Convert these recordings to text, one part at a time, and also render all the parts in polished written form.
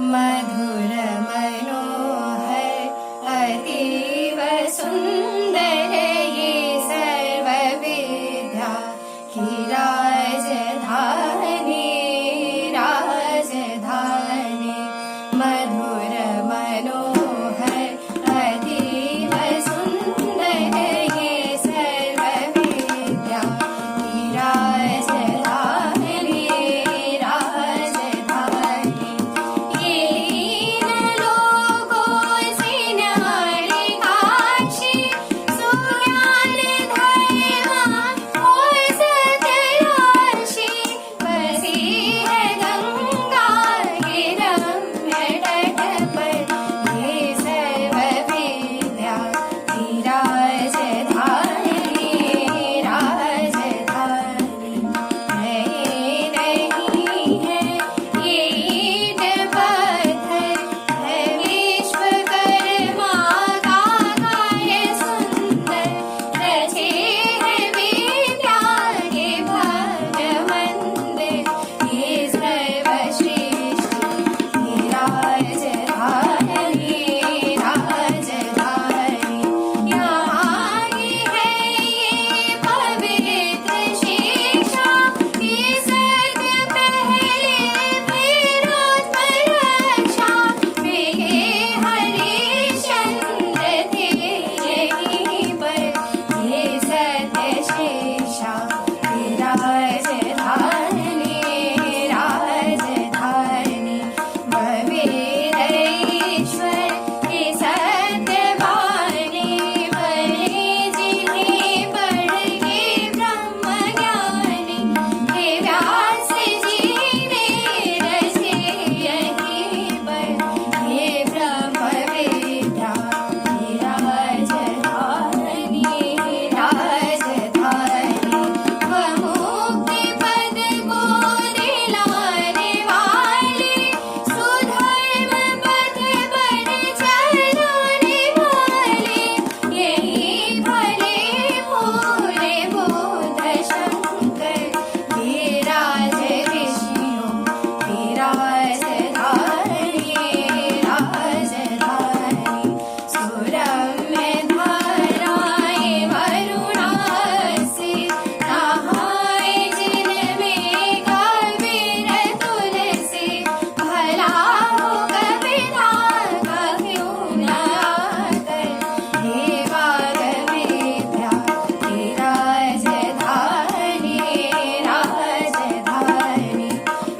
मधुर मनोहर अतीव सुंदर ये सर्व विद्या की राजधानी राजधानी। मधुर मनोहर अतीव सुंदर ये सर्व विद्या की राजधानी राजधानी। ये लीन लोकों से न्यारी काशी सुज्ञान धर्मा और सत्यराशि बसी है गंगा के रम्य तट पर ये सर्व विद्या की राजधानी राजधानी। नहीं है ये ईंट पत्थर है विश्वकर्मा का कार्य सुंदर। रचे है विद्या के भव्य मंदिर ये सर्वश्रेष्ठ ये राजधानी राजधानी। यहाँ की है ये पवित्र शिक्षा ये सत्य पहले विरोध रक्षा। वे हरिश्चंद्र थे यहीं पर ये सत्य शिक्षा ये राजधानी राजधानी। भवेरईश्वर ये सत्यवाणी बने जिन्हें पढ़ के ब्रह्म ज्ञानी। हे व्यास जी ने रचे यहीं पर ये ब्रह्म विद्या ये राजधानी राजधानी। वह मुक्ति पद को दिलाने वाले सुधर्म पथ पर चलाने वाले यही भले भोले बोध शंकर ये राज ऋषियों की राजधानी राजधानी। सुरम्य धाराएं वरुणासी नहाए जिनमें कबीर तुलसी। भला हो कविता का क्यों न आकर ये वाग विद्या ये राजधानी राजधानी।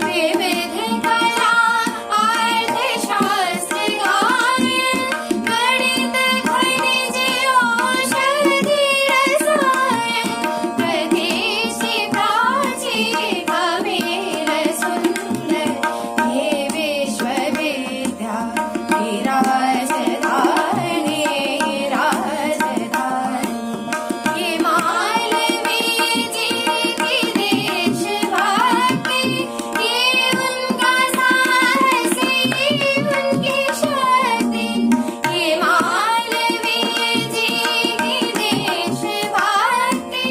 विविध कला अर्थशास्त्र गायन गणित खनिज औषधि रसायन। प्रदेशी प्राची कबीर सुंदर ये विश्वविद्या ये राजधानी राजधानी। ये मालवी जी की देशभक्ति ये उनका साहस ये उनकी शक्ति। ये मालवी जी की देशभक्ति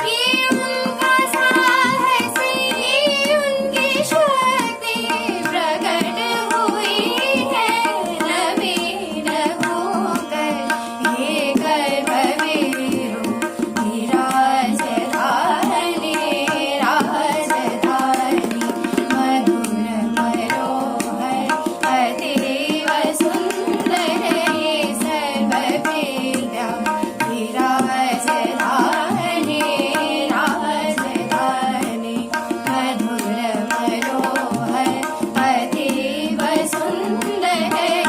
ये उनका साहस ये उनकी शक्ति। प्रकट हुई है नवीन होकर ये कर्मवीरों की राजधानी राजधानी। मधुर मनोहर अतीव सुंदर ये सर्व विद्या की राजधानी राजधानी। मधुर मनोहर अतीव सुंदर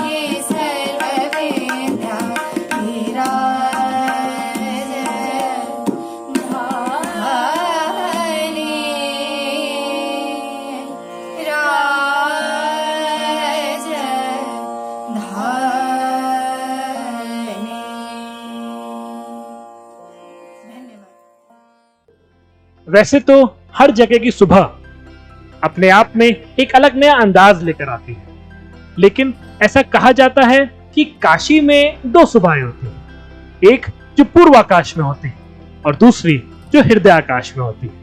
ये सर्व विद्या की धन्यवाद। वैसे तो हर जगह की सुबह अपने आप में एक अलग नया अंदाज लेकर आती है, लेकिन ऐसा कहा जाता है कि काशी में दो सुबहें होती हैं, एक जो पूर्व आकाश में होती है और दूसरी जो हृदय आकाश में होती है।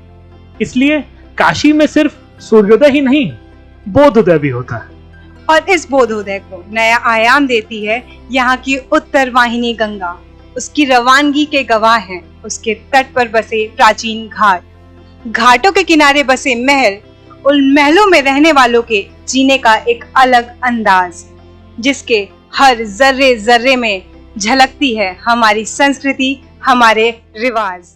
इसलिए काशी में सिर्फ सूर्योदय ही नहीं, बोधोदय भी होता है। और इस बोधोदय को नया आयाम देती है यहाँ की उत्तर वाहिनी गंगा। उसकी रवानगी के गवाह हैं उसके तट पर बसे प्राचीन घाट, घाटों के किनारे बसे महल, उन महलों में रहने वालों के जीने का एक अलग अंदाज, जिसके हर जर्रे जर्रे में झलकती है हमारी संस्कृति, हमारे रिवाज।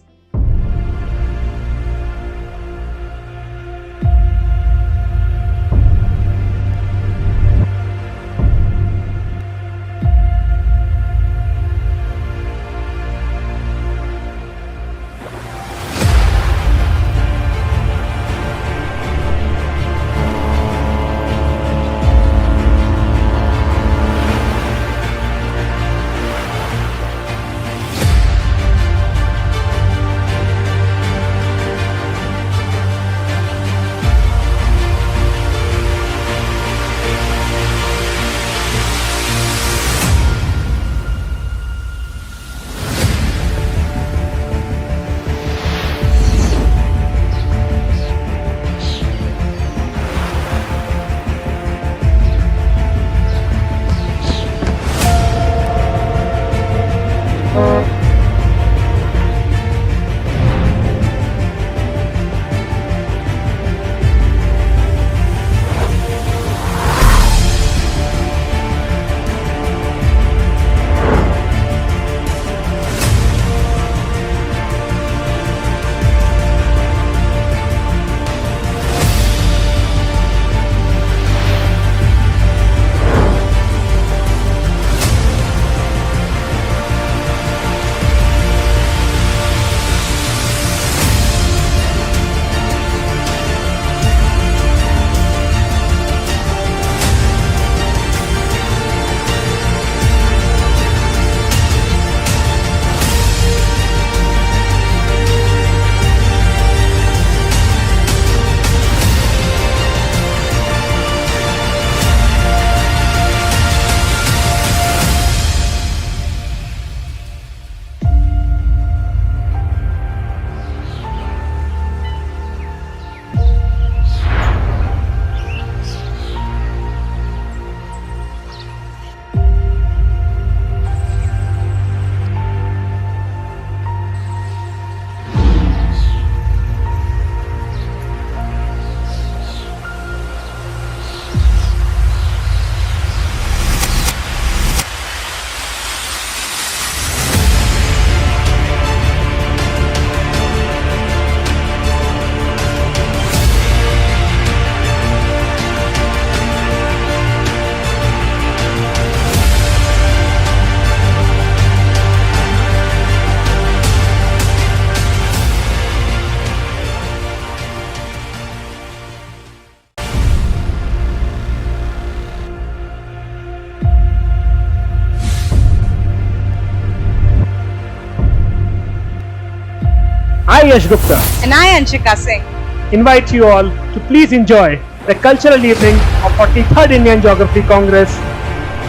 I, Yash Gupta, And I, Anshika Singh, invite you all to please enjoy the cultural evening of 43rd Indian Geography Congress,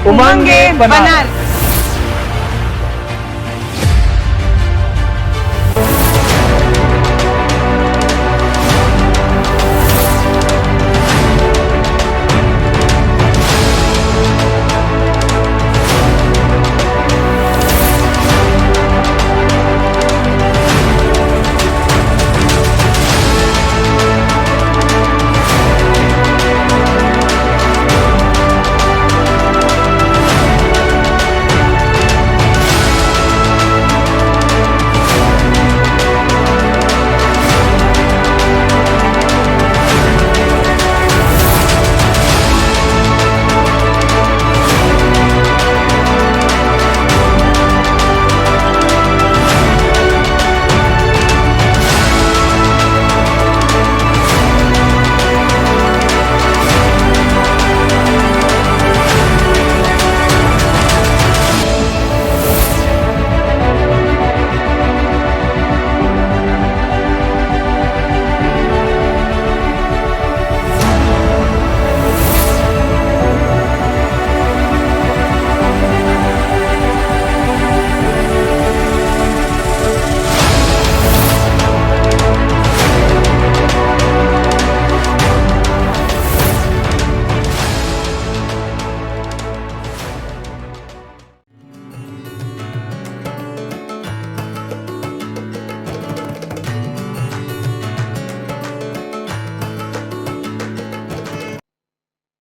Umange Banaras.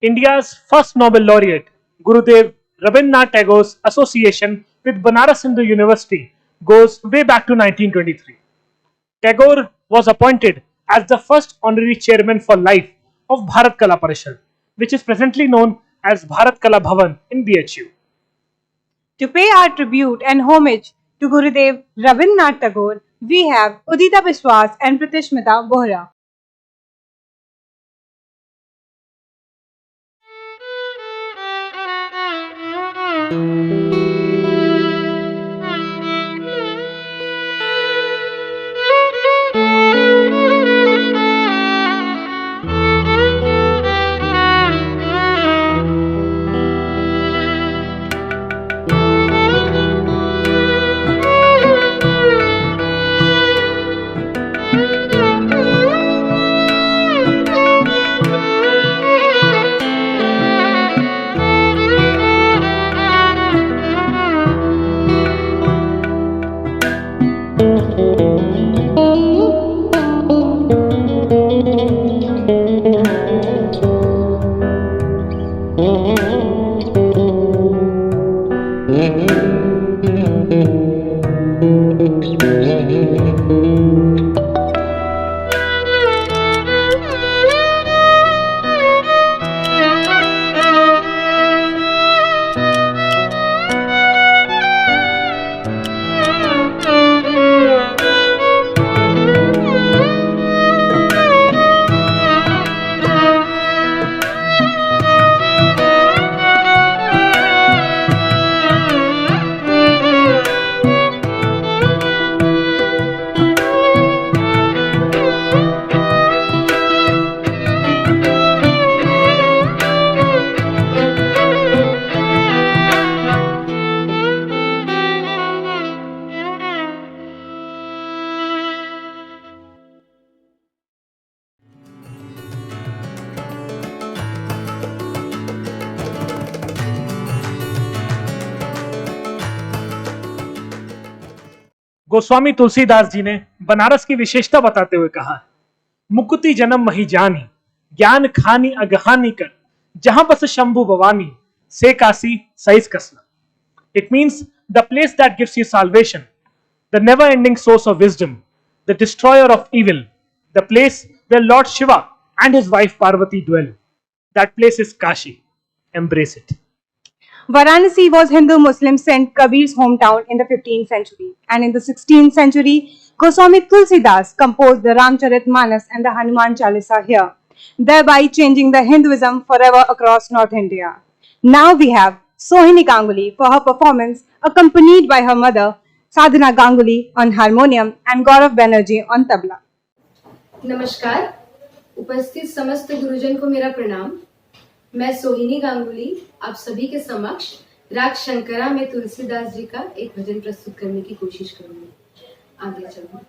India's first Nobel laureate, Gurudev Rabindranath Tagore's association with Banaras Hindu University goes way back to 1923. Tagore was appointed as the first honorary chairman for life of Bharat Kala Parishad, which is presently known as Bharat Kala Bhavan in BHU. To pay our tribute and homage to Gurudev Rabindranath Tagore, we have Udita Biswas and Pratishmita Bohra. Goswami Tulsidas ji ने बनारस की विशेषता बताते हुए कहा है, मुकुति जन्म मही जानी, ज्ञान खानी अगहानी कर, जहां बस शंभु भवानी, से काशी सईस कसना. It means the place that gives you salvation, the never-ending source of wisdom, the destroyer of evil, the place where Lord Shiva and his wife Parvati dwell. That place is Kashi. Embrace it. Varanasi was Hindu-Muslim Saint Kabir's hometown in the 15th century, and in the 16th century, Goswami Tulsidas composed the Ramcharitmanas and the Hanuman Chalisa here, thereby changing the Hinduism forever across North India. Now we have Sohini Ganguly for her performance, accompanied by her mother, Sadhana Ganguly on harmonium and Gaurav Banerjee on tabla. नमस्कार, उपस्थित समस्त गुरुजन को मेरा प्रणाम। मैं सोहिनी गांगुली आप सभी के समक्ष राग शंकरा में तुलसीदास जी का एक भजन प्रस्तुत करने की कोशिश करूंगी। आगे चलूं।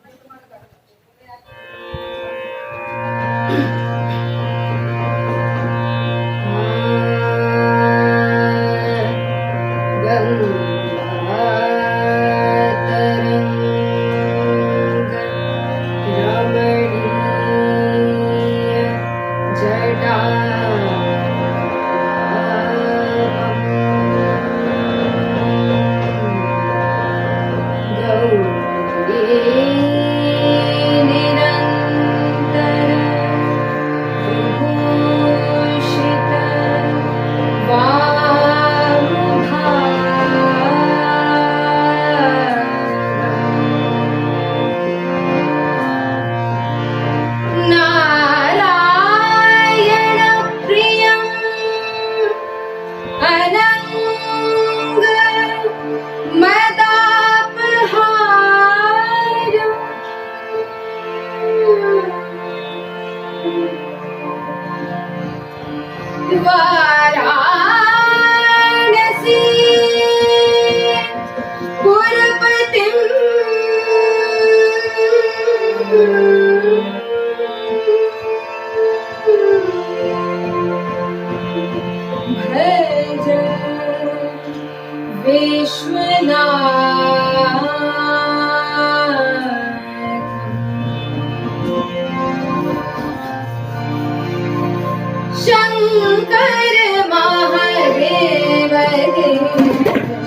शंकर महादेव देव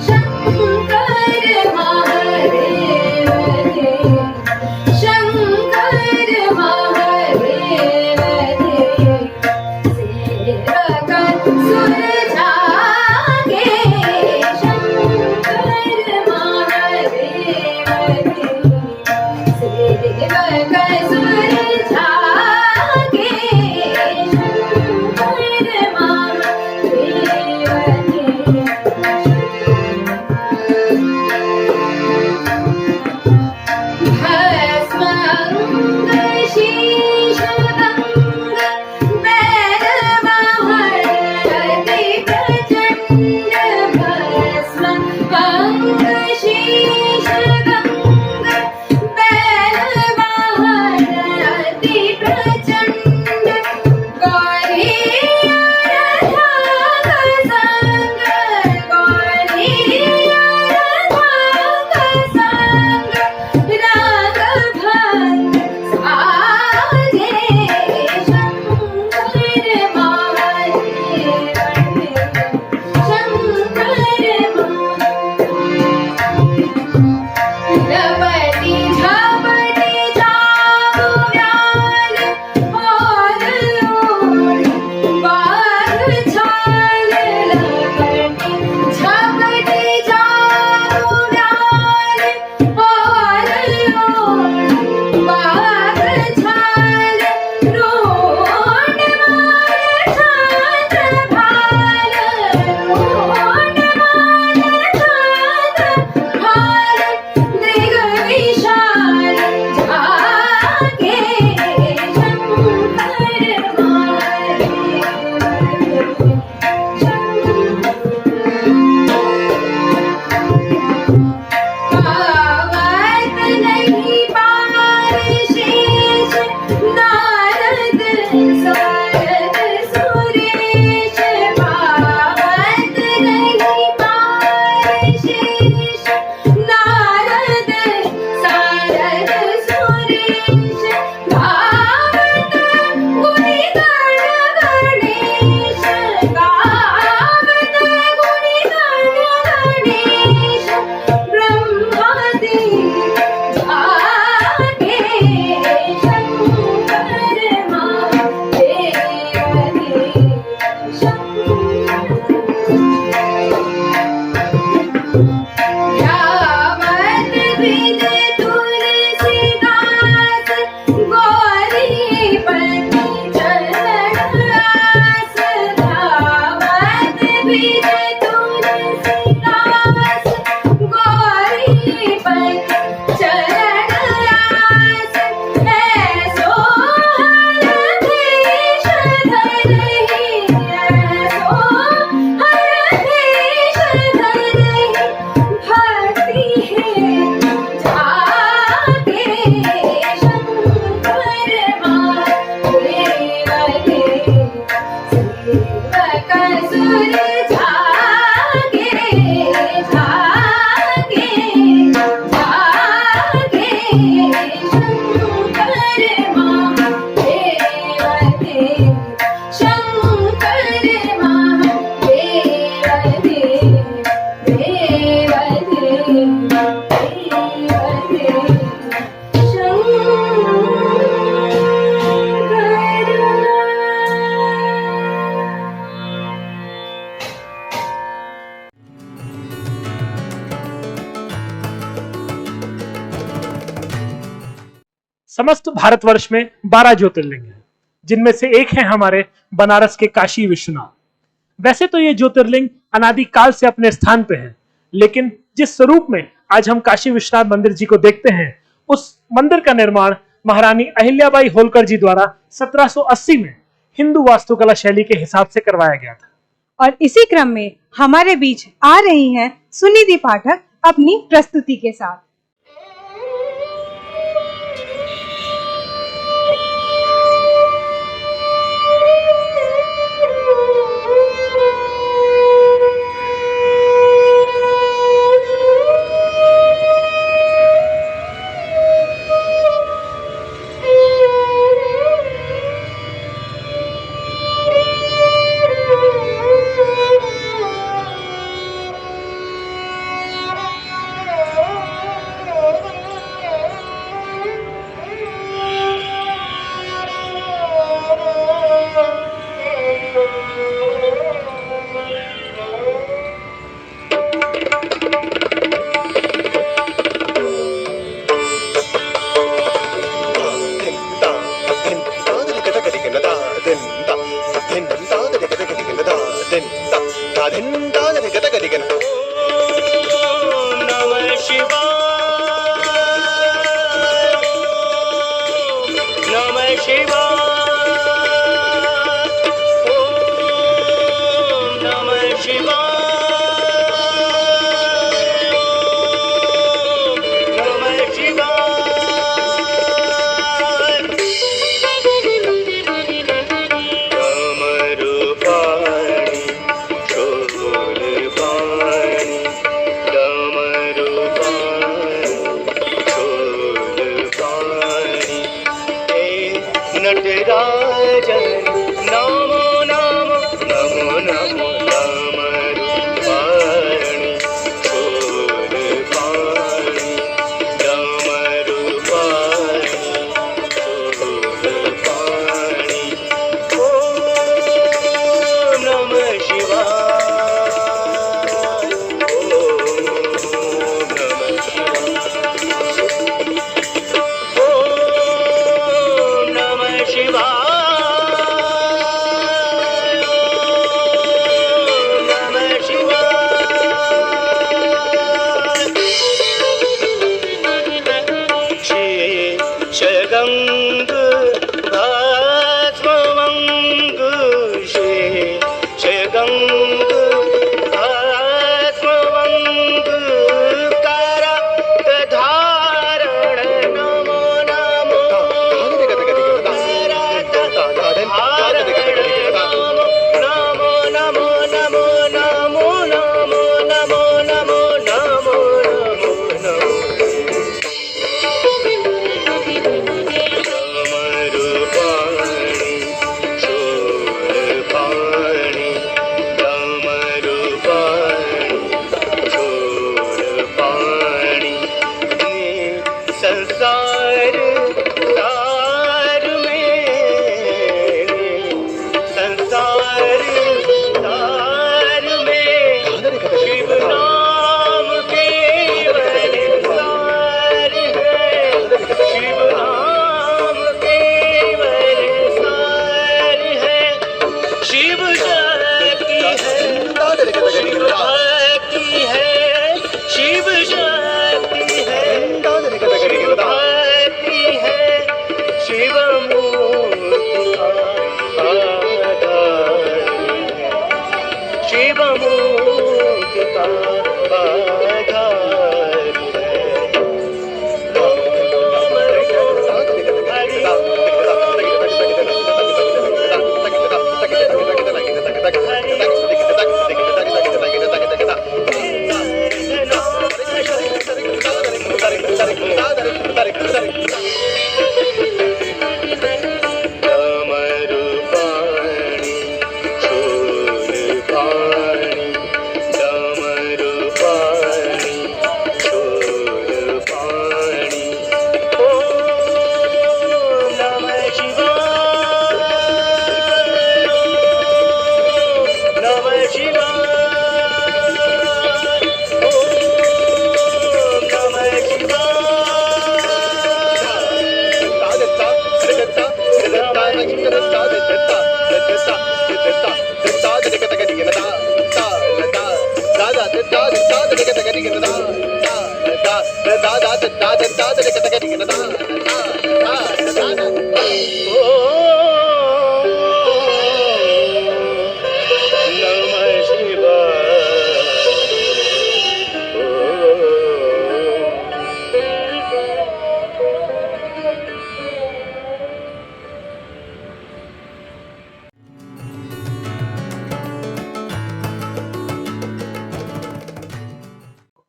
शंकर महादेव देव शंकर महादेव देव सेवक सुर जागे शंकर महादेव देव सेवक सुर जागे शंकर महादेव देव भस्मंग शीशभंग बैरवाहति प्रचंड भस्मंग शीशभंग बैरवाहति प्रचंड गौरी राधा संग गौरी राधा संग राग भंग साजे शंकर महादेव शंकर रवटी झपटी जागो व्याल और ओढ़ी बाग छाल रवटी झपटी जागो व्याल और ओढ़ी बाग छाल रोड माल छात भाल रोड माल छात भाल मृग विशाल जागे शंकर पावत नहीं पार शेष नारद सारद सुरेश पावत नहीं पार शेष नारद सारद सुरेश भावत गुणी गण गणेश गावत गुणी गण गणेश ब्रह्मादि जागे शंकर महादेव देव ध्यावत द्विज तुलसीदास गौरीपति चरणदास ध्यावत द्विज तुलसीदास गौरीपति चरणदास ऐसो हर भेष धरहि ऐसो हर भेष धरहि भक्ति है जागे शंकर महादेव देव सेवक सुर जागे जागे जागे शंकर महादेव देव शंकर महादेव देव देव देव देव समस्त भारतवर्ष में 12 ज्योतिर्लिंग हैं, जिनमें से एक है हमारे बनारस के काशी विश्वनाथ। वैसे तो ये ज्योतिर्लिंग अनादिकाल से अपने स्थान पे हैं, लेकिन जिस स्वरूप में आज हम काशी विश्वनाथ मंदिर जी को देखते हैं, उस मंदिर का निर्माण महारानी अहिल्याबाई होलकर जी द्वारा 1780 में हिंदू वास्तुकला शैली के हिसाब से करवाया गया था। और इसी क्रम में हमारे बीच आ रही हैं सुनिधि पाठक अपनी प्रस्तुति के साथ। नमः शिवाय नमः शिवाय ओम नमः शिवाय नमः शिवाय डमरुपाणि शूलपाणि डमरुपाणि शूलपाणि हे नटराजन नमो नमो नमो नमो डमरुपाणि शूलपाणि डमरुपाणि शूलपाणि ओम नमः शिवाय ओम नमः शिवाय ओम नमः शिवाय ओम नमः शिवाय शेषगंग भास्वंग शेषगंग भास्वंग करातधारण नमो नमो करातधारण नमो नमो नमो नमो नमो नमो नमो नमो नमो डमरुपाणि शूलपाणि डमरुपाणि शूलपाणि संसार सार में संसार सार में शिव नाम केवल सार है शिव नाम केवल सार है शिव शक्ति है शिव भक्ति है शिव शक्ति है शिव भक्ति है शिव मूर्ति आधार है शिव मूर्ति का आधार है डमरुपाणि शूलपाणि डमरुपाणि शूलपाणि ओम नमः शिवाय नमः शिवाय ओम नमः नमः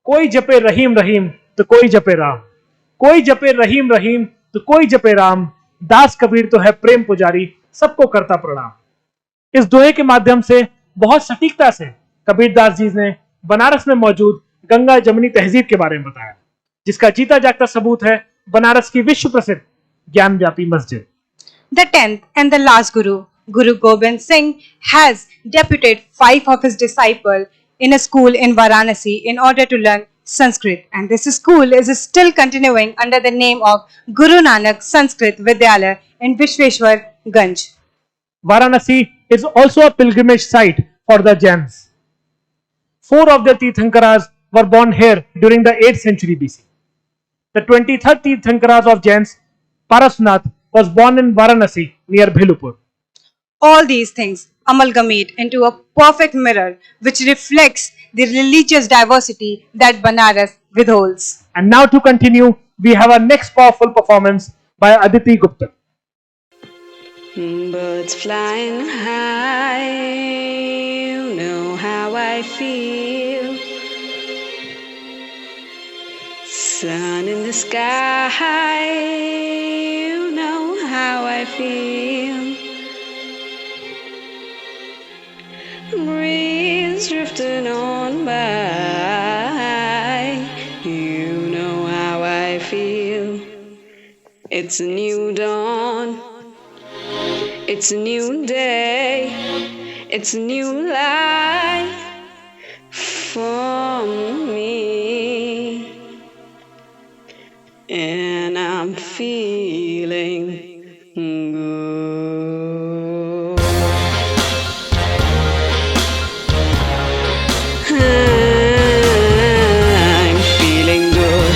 कोई जपे रहीम रहीम तो कोई जपे राम, कोई जपे रहीम रहीम तो कोई जपे राम, दास कबीर तो है प्रेम पुजारी, सबको करता प्रणाम। इस दोहे के माध्यम से बहुत सटीकता से कबीरदास जी ने बनारस में मौजूद गंगा जमुनी तहजीब के बारे में बताया, जिसका जीता जागता सबूत है बनारस की विश्व प्रसिद्ध ज्ञान व्यापी मस्जिद। The 10th and the last Guru, Guru Gobind Singh, has deputed 5 of his disciples in a school in Varanasi in order to learn Sanskrit, and this school is still continuing under the name of Guru Nanak Sanskrit Vidyalaya in Vishweshwar Ganj. Varanasi is also a pilgrimage site for the Jains. 4 of the Tirthankaras were born here during the 8th century BC. The 23rd Tirthankaras of Jains, Parasnath, was born in Varanasi near Bhilupur. All these things amalgamate into a perfect mirror which reflects the religious diversity that Banaras withholds. And now to continue, we have our next powerful performance by Aditi Gupta. Birds flying high, you know how I feel. Sun in the sky, you know how I feel. Breeze drifting on by, you know how I feel. It's a new dawn. It's a new day, it's a new life for me, and I'm feeling good. I'm feeling good.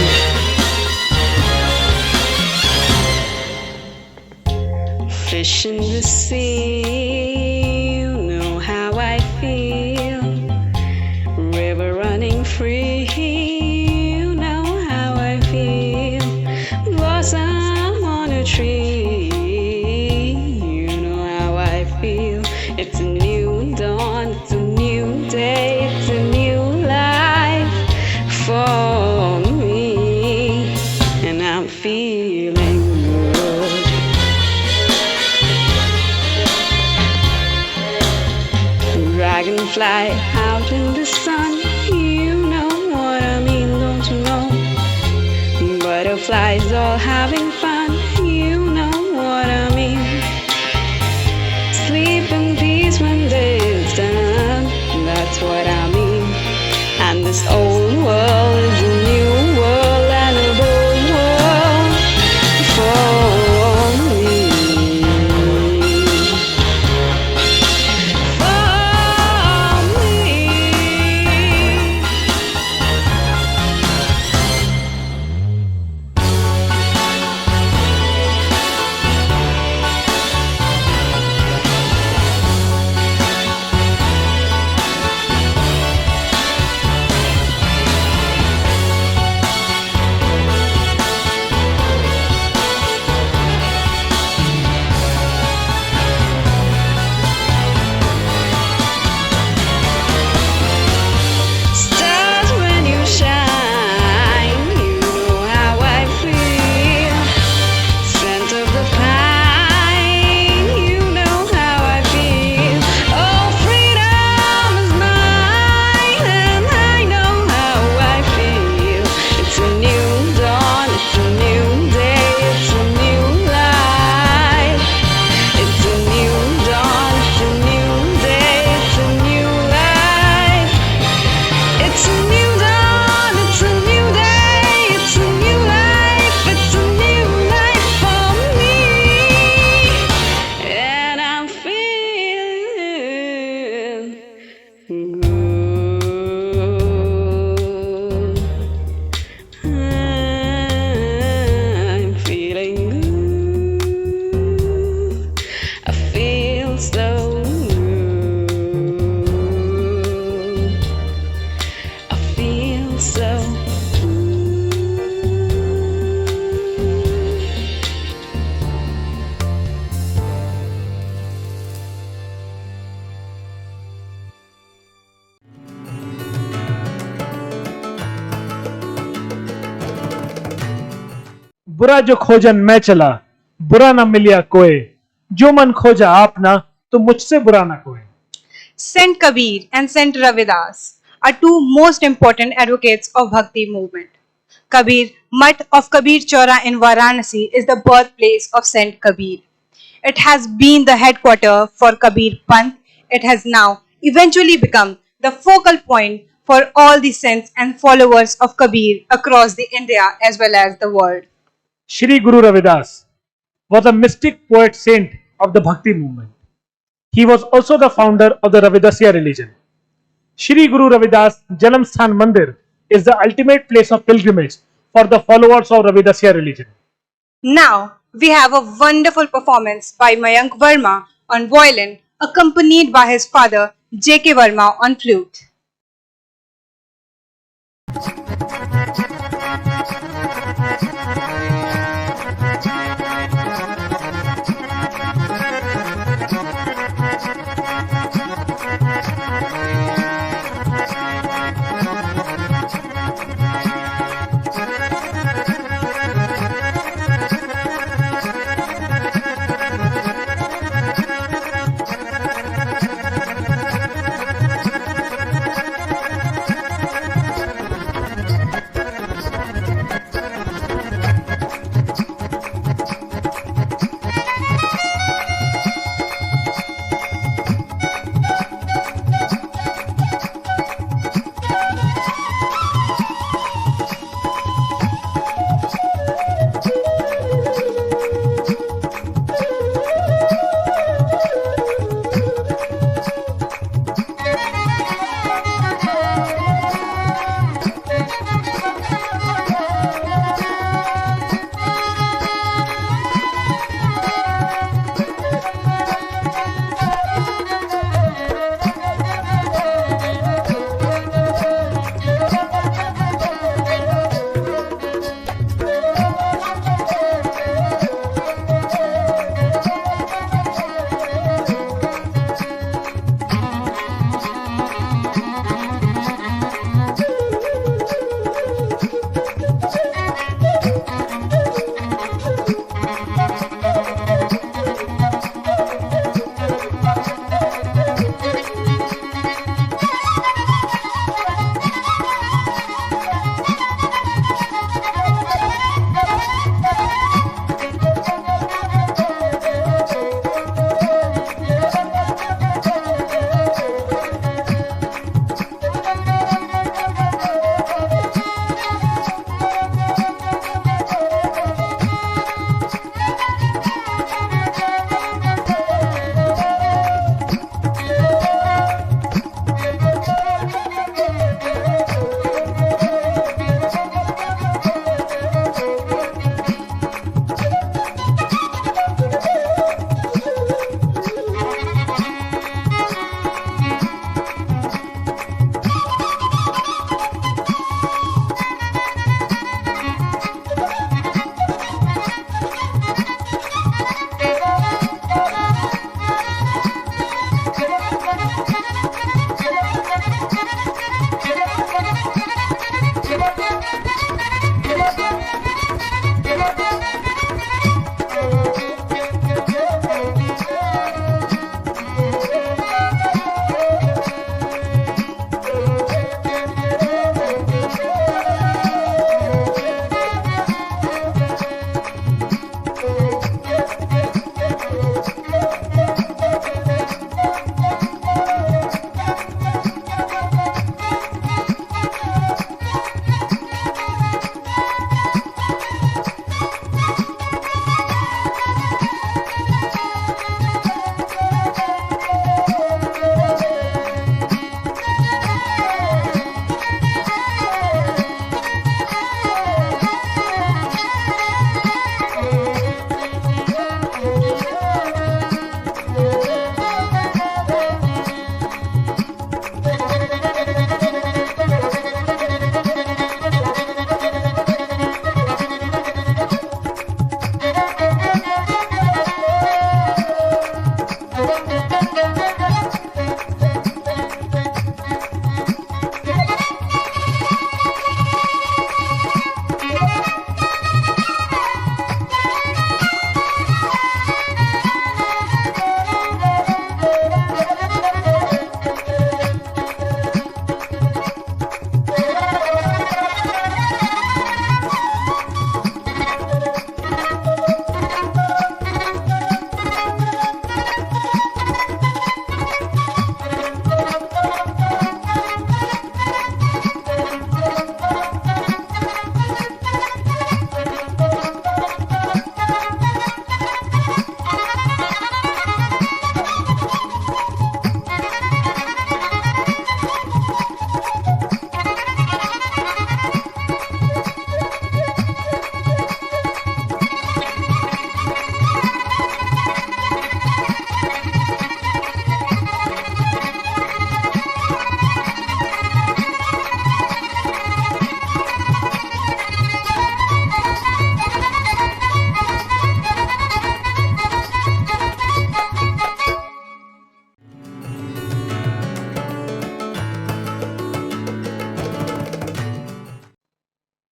Fish in the sea, you know how I feel. River running free, you know how I feel. Blossom on a tree, you know how I feel. It's a new dawn, it's a new day, it's a new life for me, and I'm feeling good. Dragonfly out in the sun, you know what I mean, don't you know? Butterflies all having fun, you know what I mean. Sleep in peace when day is done, that's what I mean. And this old world is a new world and a bold world for me. Stars when you shine, you know how I feel. Scent of the pine, you know how I feel. Oh, freedom is mine, and I know how I feel. It's a new dawn, it's a new day, it's a new life. It's a new dawn, it's a new day, it's a new life. It's a new dawn, it's a new day, it's a new life, it's a new life for me, and I'm feeling good. I'm feeling good. I feel so good. I feel so बुरा जो खोजन मैं चला, बुरा ना मिलिया कोई, जो मन खोजा आपना, तो मुझसे बुरा ना कोई. Saint Kabir and Saint Ravidas are two most important advocates of Bhakti movement. Kabir Mutt of Kabir Chaura in Varanasi is the birthplace of Saint Kabir. It has been the headquarters for Kabir Panth. It has now eventually become the focal point for all the saints and followers of Kabir across the India as well as the world. Shri Guru Ravidas was a mystic poet saint of the Bhakti movement. He was also the founder of the Ravidasya religion. Shri Guru Ravidas Janam Sthan Mandir is the ultimate place of pilgrimage for the followers of Ravidasya religion. Now, we have a wonderful performance by Mayank Verma on violin, accompanied by his father, J.K. Verma on flute.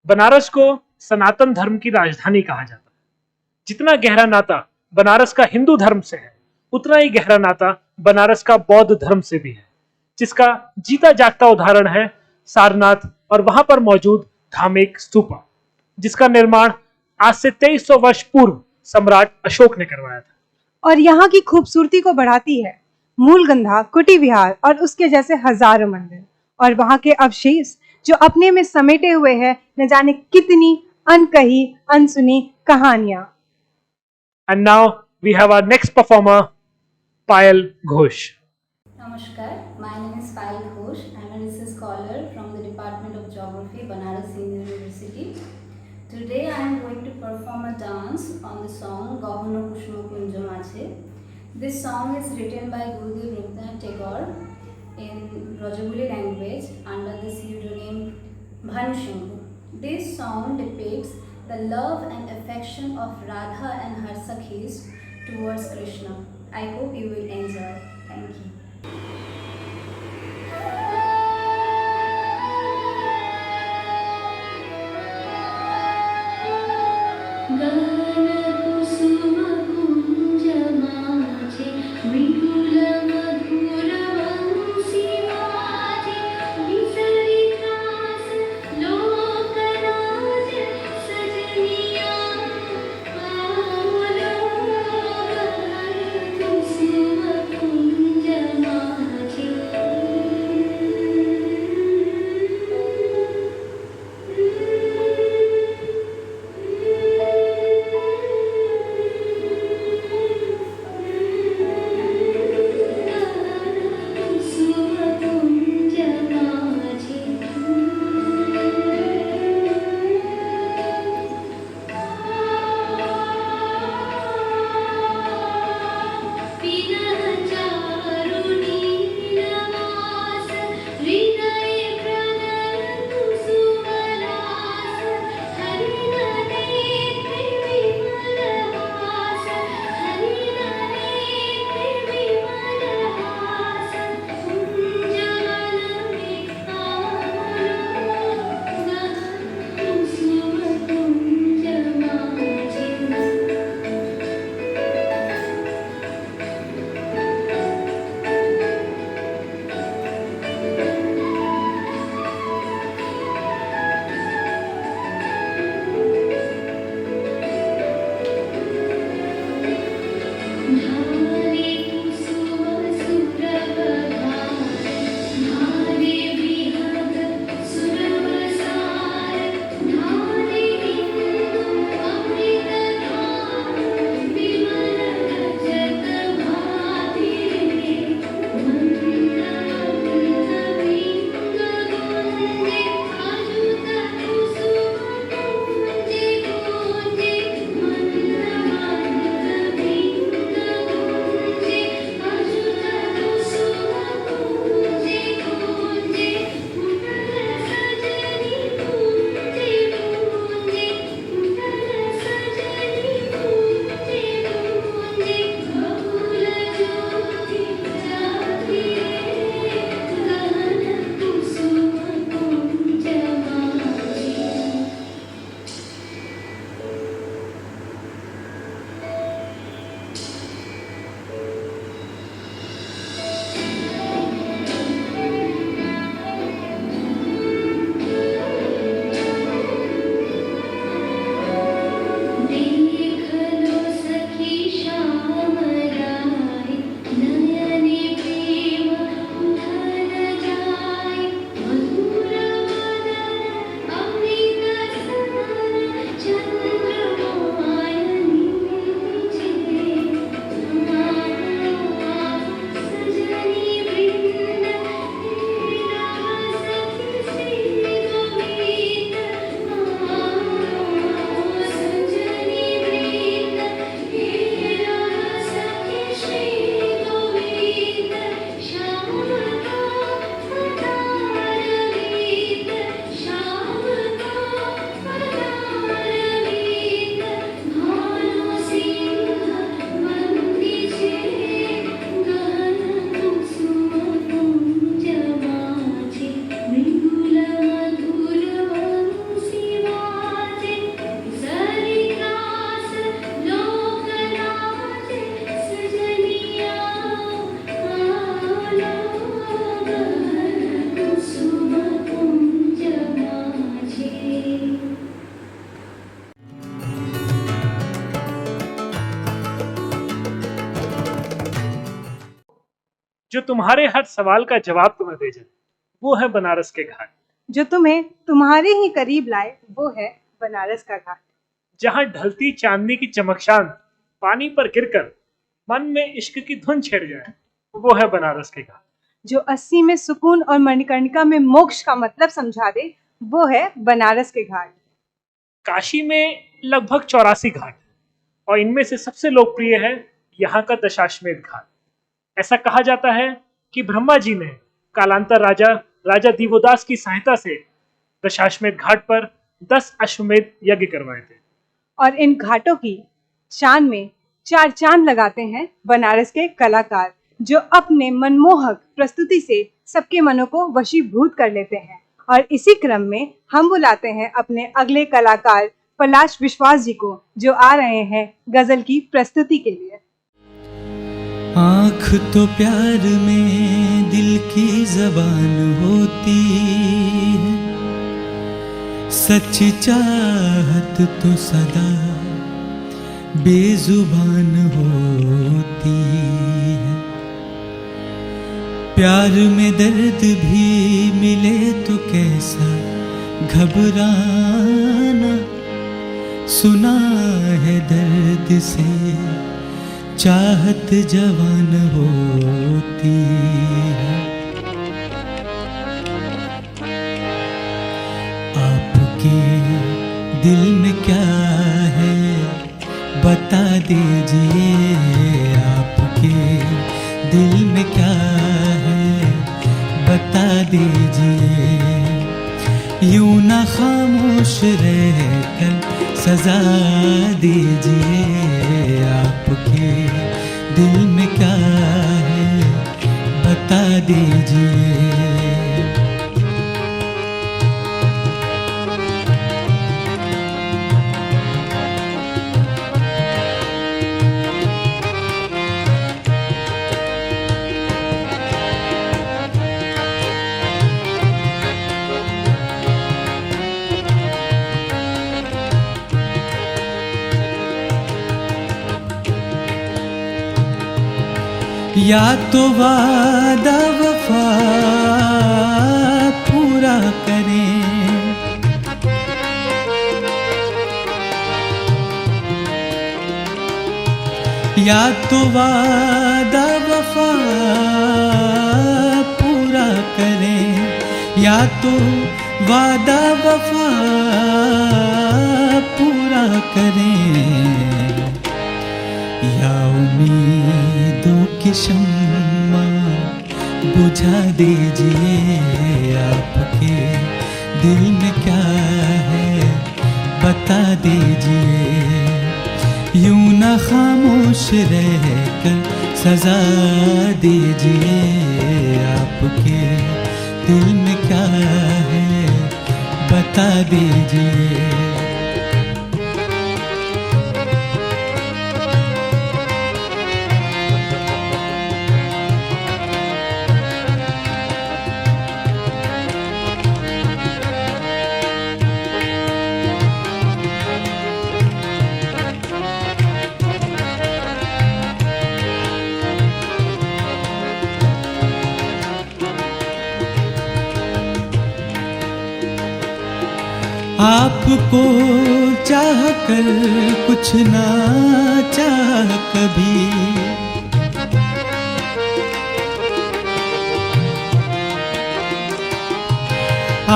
Banaras को सनातन धर्म की राजधानी कहा जाता है। जितना गहरा नाता बनारस का हिंदू धर्म से है, उतना ही गहरा नाता बनारस का बौद्ध धर्म से भी है, जिसका जीता जागता उदाहरण है सारनाथ और वहां पर मौजूद धामेक स्तूपा, जिसका निर्माण आज से 2300 वर्ष पूर्व सम्राट अशोक ने करवाया था। और यहाँ की खूबसूरती को बढ़ाती है मूलगंधा, कुटी विहार और उसके जैसे हजारों मंदिर और वहाँ के अवशेष जो अपने में समेटे हुए हैं न जाने कितनी अनकही अनसुनी कहानियां। And now we have our next performer, Payal Ghosh. Namaskar, my name is Payal Ghosh. I am a research scholar from the Department of Geography, Banaras Hindu University. Today I am going to perform a dance on the song Gahano Kushmo Kunjo Mache. This song is written by Gurudev Rabindranath Tagore in Rajaguli language under the pseudonym Bhanushankhu. This song depicts the love and affection of Radha and her Sakhis towards Krishna. I hope you will enjoy. Thank you. Kunja जो तुम्हारे हर सवाल का जवाब तुम्हें दे जाए, वो है बनारस के घाट। जो तुम्हें तुम्हारे ही करीब लाए, वो है बनारस का घाट। जहां ढलती चांदनी की चमकशान पानी पर गिरकर मन में इश्क की धुन छिड़ जाए, वो है बनारस के घाट। जो 80 में सुकून और मणिकर्णिका में मोक्ष का मतलब समझा दे, वो है बनारस के घाट। काशी में लगभग 84 घाट और इनमें से सबसे लोकप्रिय है यहाँ का दशाश्वमेध घाट। ऐसा कहा जाता है कि ब्रह्मा जी ने कालांतर राजा दिवोदास की सहायता से दशाश्वमेध घाट पर 10 अश्वमेध यज्ञ करवाए थे। और इन घाटों की शान में 4 चांद लगाते हैं बनारस के कलाकार, जो अपने मनमोहक प्रस्तुति से सबके मनों को वशीभूत कर लेते हैं। और इसी क्रम में हम बुलाते हैं अपने अगले कलाकार पलाश विश्वास जी को, जो आ रहे हैं गजल की प्रस्तुति के लिए। आँख तो प्यार में दिल की जबान होती है, सच्ची चाहत तो सदा बेजुबान होती है। प्यार में दर्द भी मिले तो कैसा घबराना, सुना है दर्द से चाहत जवान होती है। आपके दिल में क्या है बता दीजिए, आपके दिल में क्या है बता दीजिए। यूं ना खामोश रहकर सजा दीजिए, आपके दिल में क्या है बता दीजिए। या तो वादा वफा पूरा करें, या तो वादा वफा पूरा करें, या तो वादा वफा पूरा करें, या उम्मीदों की शम्मा बुझा दीजिए। आपके दिल में क्या है बता दीजिए। यूं ना खामोश रहकर सजा दीजिए, आपके दिल में क्या है बता दीजिए। आपको चाह कर कुछ ना चाह कभी,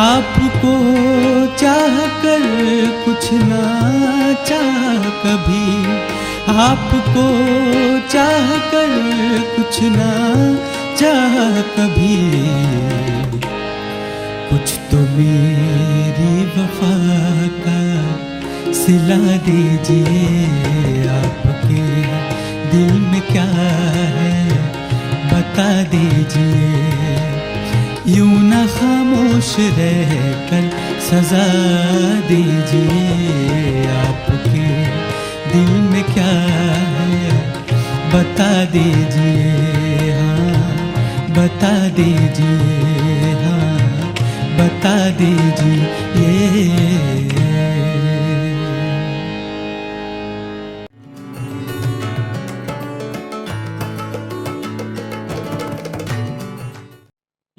आपको चाह कर कुछ ना चाह कभी, आपको चाह कर कुछ ना चाह कभी। कुछ तो मेरी वफा का सिला दीजिए, आपके दिल में क्या है बता दीजिए। यूं ना खामोश रहकर सजा दीजिए, आपके दिल में क्या है बता दीजिए। हाँ बता दीजिए, हाँ बता दीजिए।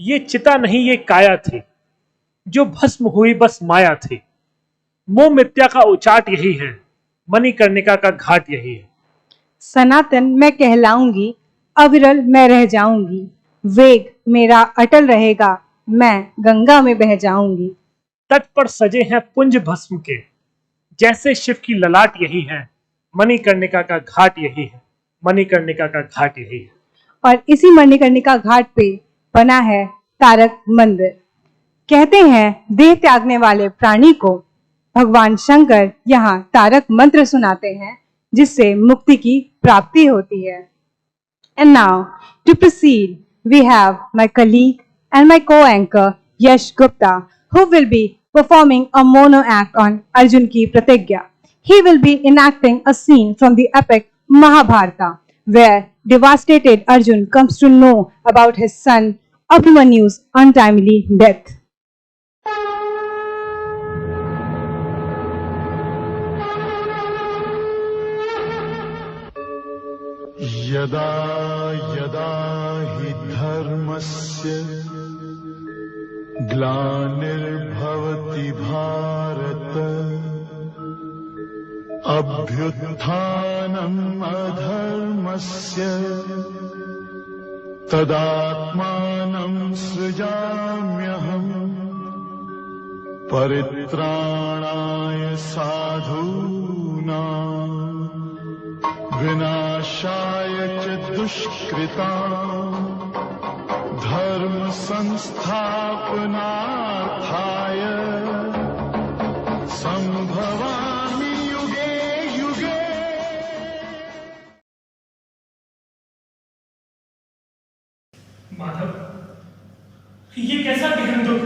ये चिता नहीं ये काया थी, जो भस्म हुई बस माया थी। मोह मिथ्या का उचाट यही है, मणिकर्णिका का घाट यही है। सनातन मैं कहलाऊंगी, अविरल मैं रह जाऊंगी। वेग मेरा अटल रहेगा, मैं गंगा में बह जाऊंगी। तट पर सजे हैं पुंज भस्म के, जैसे शिव की ललाट यही है। मणिकर्णिका का घाट यही है, मणिकर्णिका का घाट यही है। और इसी मणिकर्णिका घाट पे बना है तारक मंदिर। कहते हैं देह त्यागने वाले प्राणी को भगवान शंकर यहाँ तारक मंत्र सुनाते हैं, जिससे मुक्ति की प्राप्ति होती है। And now to proceed, we have my colleague and my co-anchor Yash Gupta, who will be performing a mono act on Arjun Ki Pratigya. He will be enacting a scene from the epic Mahabharata, where devastated Arjun comes to know about his son Abhimanyu's untimely death. यदा यदा हि धर्मस्य ग्लानिर्भवति भारत अभ्युत्थानम् अधर्मस्य तदात्मानं सृजाम्यहम् परित्राणाय साधूनां विनाशाय च दुष्कृतां धर्म संस्थापनार्थाय संभवामि युगे युगे। माधव, ये कैसा गहन दुख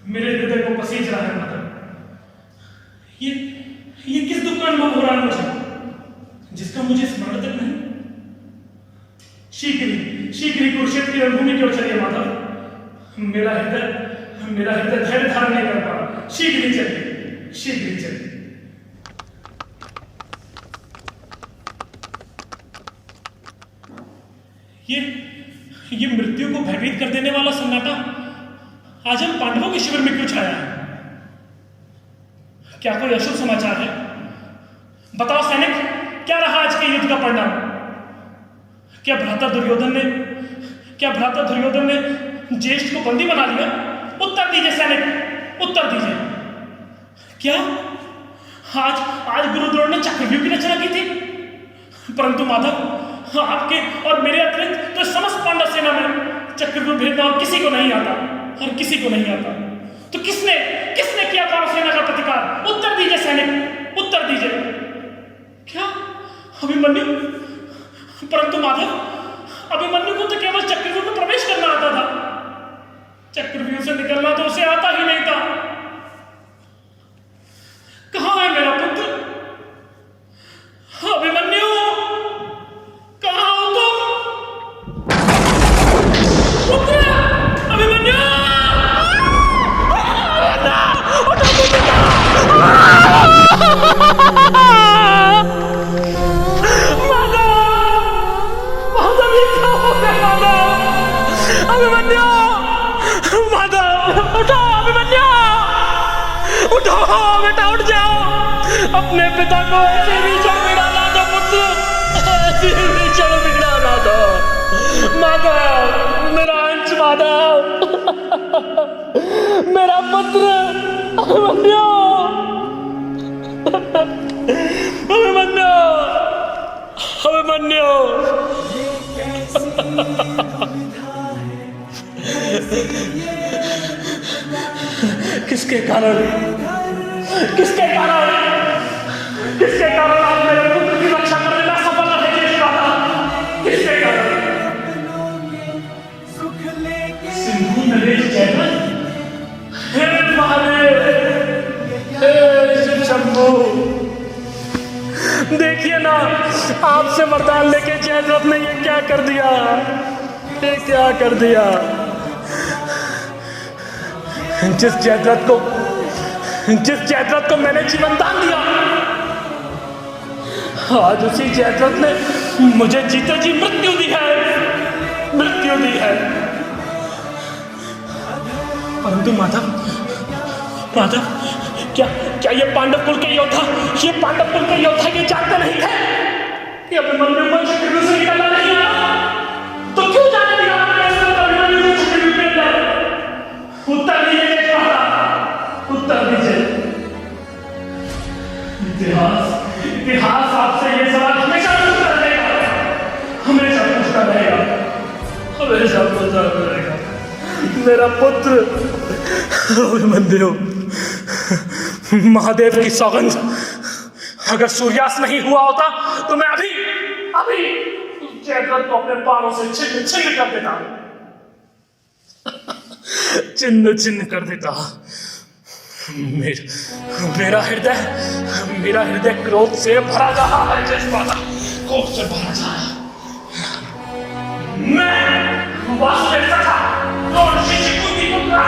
मेरे हृदय को पसीज रहा है। माधव, ये किस दुख का अनुभव हो रहा है मुझे, जिसका मुझे स्मरण तक नहीं। शीघ्र ही कुरुक्षेत्र की रणभूमि की ओर चलिए माधव। मेरा हृदय धैर्य धारण नहीं कर पा रहा। शीघ्र ही चलिए। ये मृत्यु को भयभीत कर देने वाला सन्नाटा आज हम पांडवों के शिविर में क्यों छाया है? क्या कोई अशुभ समाचार है? बताओ सैनिक, क्या रहा आज के युद्ध का परिणाम? क्या भ्राता दुर्योधन ने ज्येष्ठ को बंदी बना लिया? उत्तर दीजिए सैनिक, उत्तर दीजिए। क्या आज गुरुद्रोण ने चक्रव्यूह की रचना की थी? परंतु माधव, आपके और मेरे अतिरिक्त तो समस्त पांडव सेना में चक्रव्यूह भेदना और किसी को नहीं आता। तो किसने किया पांडव सेना का प्रतिकार? उत्तर दीजिए सैनिक, उत्तर दीजिए। क्या अभिमन्यु? परंतु माधव, अभिमन्यु को तो केवल चक्रव्यूह में प्रवेश करना आता था, चक्रव्यूह से निकलना तो उसे आता ही नहीं था। कहां है मेरा पुत्र? अभिमन्यु, कहां हो तुम? पुत्र अभिमन्यु! उठो बेटा, उठ जाओ। अपने पिता को ऐसे नीचे बिड़ा दो पुत्र, ऐसे नीचे बिड़ा दो। माधव, मेरा अंश माधव, मेरा पुत्र अभिमन्यु, अभिमन्यु। किसके कारण आप मेरे पुत्र की रक्षा करने में सफल रहे? किसके कारण? सिंधु नरेश जयद्रथ, हे महादेव, हे शिव शंभु, देखिए ना, आपसे वरदान लेके जयद्रथ ने ये क्या कर दिया। जिस जयद्रथ को मैंने जीवन दान दिया, आज उसी जयद्रथ ने मुझे जीते जी मृत्यु दी है। परंतु माधव, माधव, क्या क्या ये पांडव कुल के योद्धा, ये पांडव कुल के योद्धा ये जानते नहीं थे कि अभिमन्यु को चक्रव्यूह से निकलना नहीं आता? तो क्यों जाने दिया अभिमन्यु को चक्रव्यूह के अंदर? उत्तर दीजिए महाराज, उत्तर दीजिए। इतिहास, इतिहास आपसे ये सवाल हमेशा पूछता रहेगा, हमेशा पूछता रहेगा, हमेशा पूछता रहेगा। मेरा पुत्र अभिमन्यु, महादेव की सौगंध, अगर सूर्यास्त नहीं हुआ होता तो मैं अभी अभी जयद्रथ को अपने बाणों से छिन्न छिन्न कर देता, छिन्न छिन्न कर देता। मेरा हृदय क्रोध से भरा जा रहा है, जयद्रथ क्रोध से भरा जा रहा है। मैं वासुदेव सखा द्रोण शिष्य कुंती पुत्र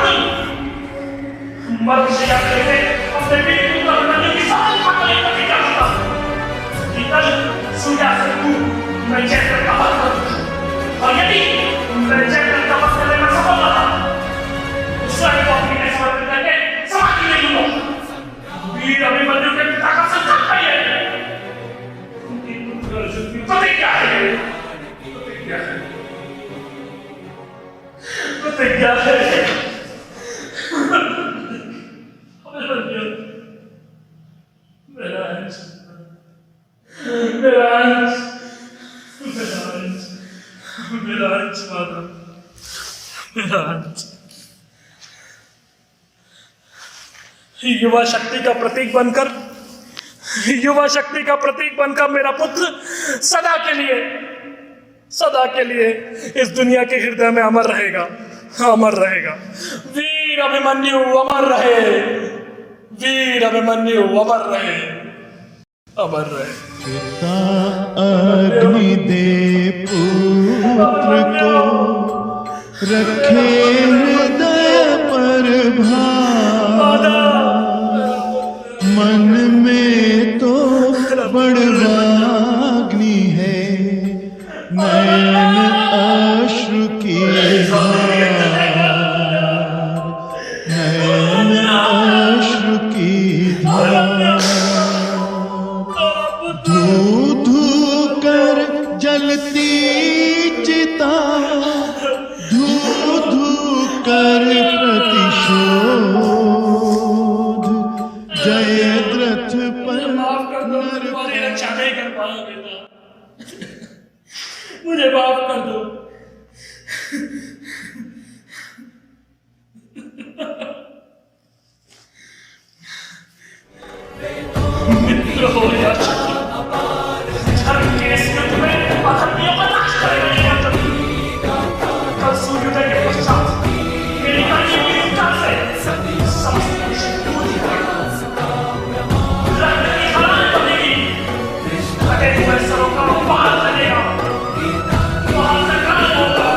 मर्मशिला करके अपने वीर पुत्र अभिमन्यु की सारी खाकर प्रतिज्ञा करता कि कल सूर्यास्त से पूर्व मैं जयद्रथ का वध करूंगा, और यदि मैं जयद्रथ का वध करने में सफल रहा तो स्वयं को अपनी में समर्पित करके समाधि ले लूंगा। वीर अभिमन्यु के पिता का संकल्प है ये, उनकी पुत्र अर्जुन की प्रतिज्ञा है, प्रतिज्ञा है। मेरा अंश, मेरा अंश, मेरा अंश, मेरा अंश माधव, मेरा अंश। युवा शक्ति का प्रतीक बनकर, युवा शक्ति का प्रतीक बनकर मेरा पुत्र सदा के लिए इस दुनिया के हृदय में अमर रहेगा, अमर रहेगा। वीर अभिमन्यु अमर रहे, वीर अभिमन्यु अमर रहे, अमर रहे। पिता अग्नि दे पुत्र को, रखे हृदय पर भार, मन में तो बड़वाग्नि है, नयन अश्रु की धार, नयन अश्रु की धार। धू धू कर जलती चिता, धू धू कर प्रतिशोध, जयद्रथ पर तुम्हारी रक्षा नहीं कर पाया बेटा, मुझे माफ कर दो। मित्र हो या धर्म के इस युद्ध में अधर्मियों का नाश करेगा। कल सूर्योदय के पश्चात मेरी कहानी की विस्तार से समस्त विषय दूर ही रहेगा। रक्त की खराब बनेगी, अकेले हुए सरों का उपहार बनेगा, वहां संग्राम होगा,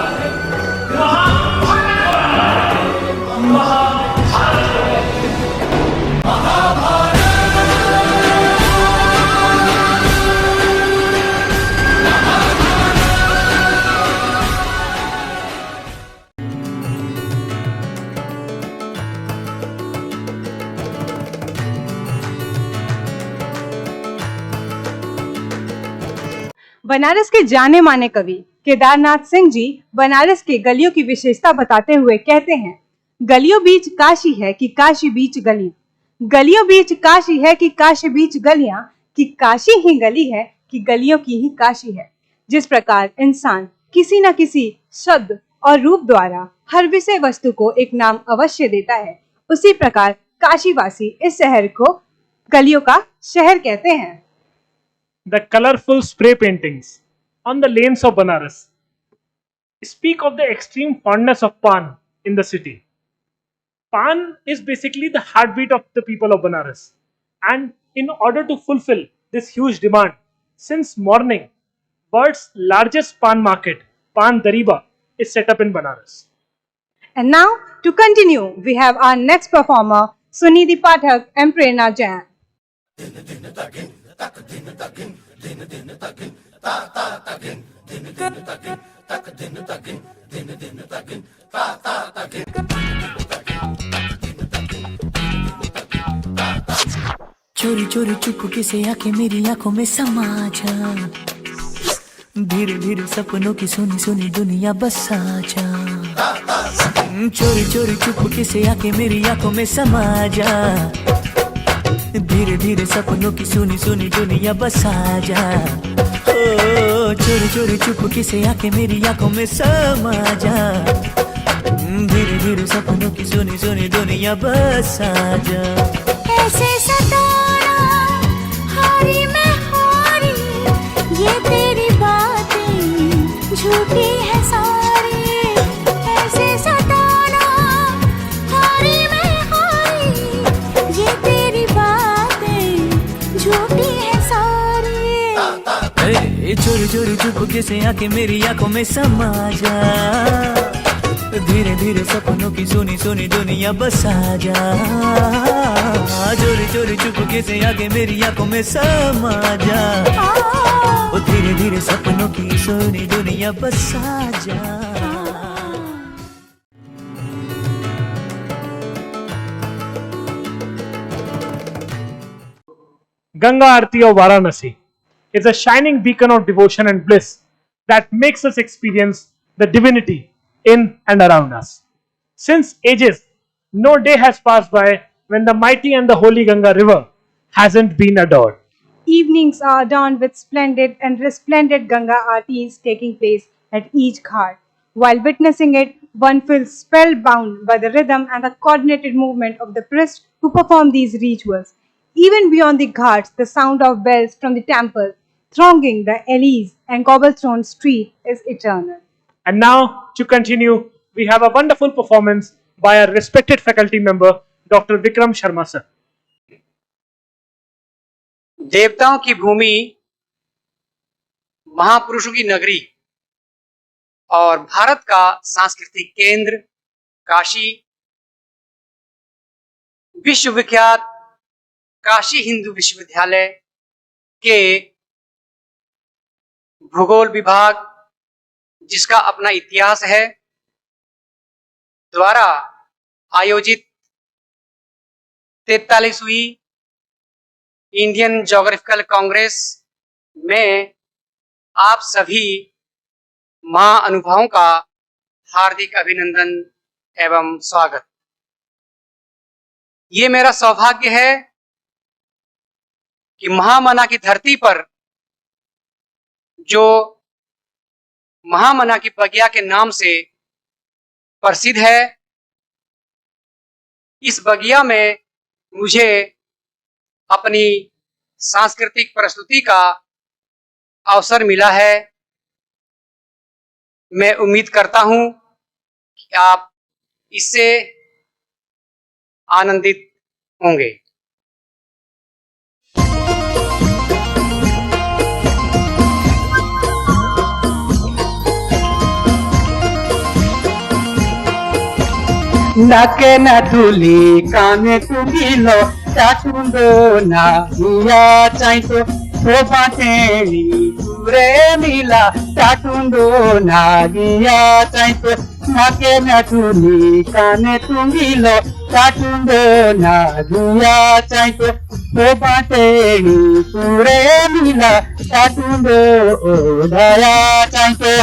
वहां भागवत होगा, महाभारत होगा। बनारस के जाने माने कवि केदारनाथ सिंह जी बनारस के गलियों की विशेषता बताते हुए कहते हैं, गलियों बीच काशी है कि काशी बीच गलियां, गलियों बीच काशी है कि काशी बीच गलियां, कि काशी ही गली है कि गलियों की ही काशी है। जिस प्रकार इंसान किसी न किसी शब्द और रूप द्वारा हर विषय वस्तु को एक नाम अवश्य देता है, उसी प्रकार काशीवासी इस शहर को गलियों का शहर कहते हैं। The colorful spray paintings on the lanes of Banaras speak of the extreme fondness of Pan in the city. Pan is basically the heartbeat of the people of Banaras, and in order to fulfill this huge demand, since morning, world's largest pan market, Pan Dariba, is set up in Banaras. And now, to continue, we have our next performer, Sunidhi Pathak and Prerna Jain. चोरी चोरी चुपके से आके मेरी आंखों में समा जा, धीरे धीरे सपनों की सुनी सुनी दुनिया बसा जा। चोरी चोरी चुपके से आके मेरी आंखों में समा जा, धीरे धीरे सपनों की सुनी सुनी दुनिया बसा जा। ओ चोरी चोरी चुपके से आके मेरी आंखों में समा जा, धीरे धीरे सपनों की सुनी सुनी दुनिया बसा जा। ऐसे सताना हारी मैं हारी, ये तेरी बातें झूठी है सारी। ऐसे सताना हारी मैं हारी, ये तेरी बातें झूठी है सारी। चोरी चोरी चुपके से आके मेरी आंखों में समा जा, धीरे धीरे सपनों की सुनी सुनी दुनिया बसा जा। चोरी चोरी चुपके से आके मेरी आंखों में समा जा, ओ धीरे धीरे सपनों की सुनी दुनिया बसा जा। Ganga Aarti of Varanasi is a shining beacon of devotion and bliss that makes us experience the divinity in and around us. Since ages, no day has passed by when the mighty and the holy Ganga river hasn't been adored. Evenings are adorned with splendid and resplendent Ganga aartis taking place at each ghat. While witnessing it, one feels spellbound by the rhythm and the coordinated movement of the priests who perform these rituals. Even beyond the ghats, the sound of bells from the temple thronging the alleys and cobblestone street is eternal. And now, to continue, we have a wonderful performance by our respected faculty member, Dr. Vikram Sharma sir. देवताओं की भूमि, महापुरुषों की नगरी और भारत का सांस्कृतिक केंद्र काशी, विश्वविख्यात काशी हिंदू विश्वविद्यालय के भूगोल विभाग, जिसका अपना इतिहास है, द्वारा आयोजित 43वीं इंडियन ज्योग्राफिकल कांग्रेस में आप सभी महाअनुभवों का हार्दिक अभिनंदन एवं स्वागत। ये मेरा सौभाग्य है कि महामना की धरती पर, जो महामना की बगिया के नाम से प्रसिद्ध है, इस बगिया में मुझे अपनी सांस्कृतिक प्रस्तुति का अवसर मिला है। मैं उम्मीद करता हूं कि आप इससे आनंदित होंगे। नाके न धूली काने तुगिलो चाटुंदो ना मिया चाइतो तो बाटेनी पूरे मिला चाटुंदो ना मिया चाइतो नाके न धूली काने तुगिलो चाटुंदो ना मिया चाइतो तो बाटेनी पूरे मिला चाटुंदो दया चाइतो।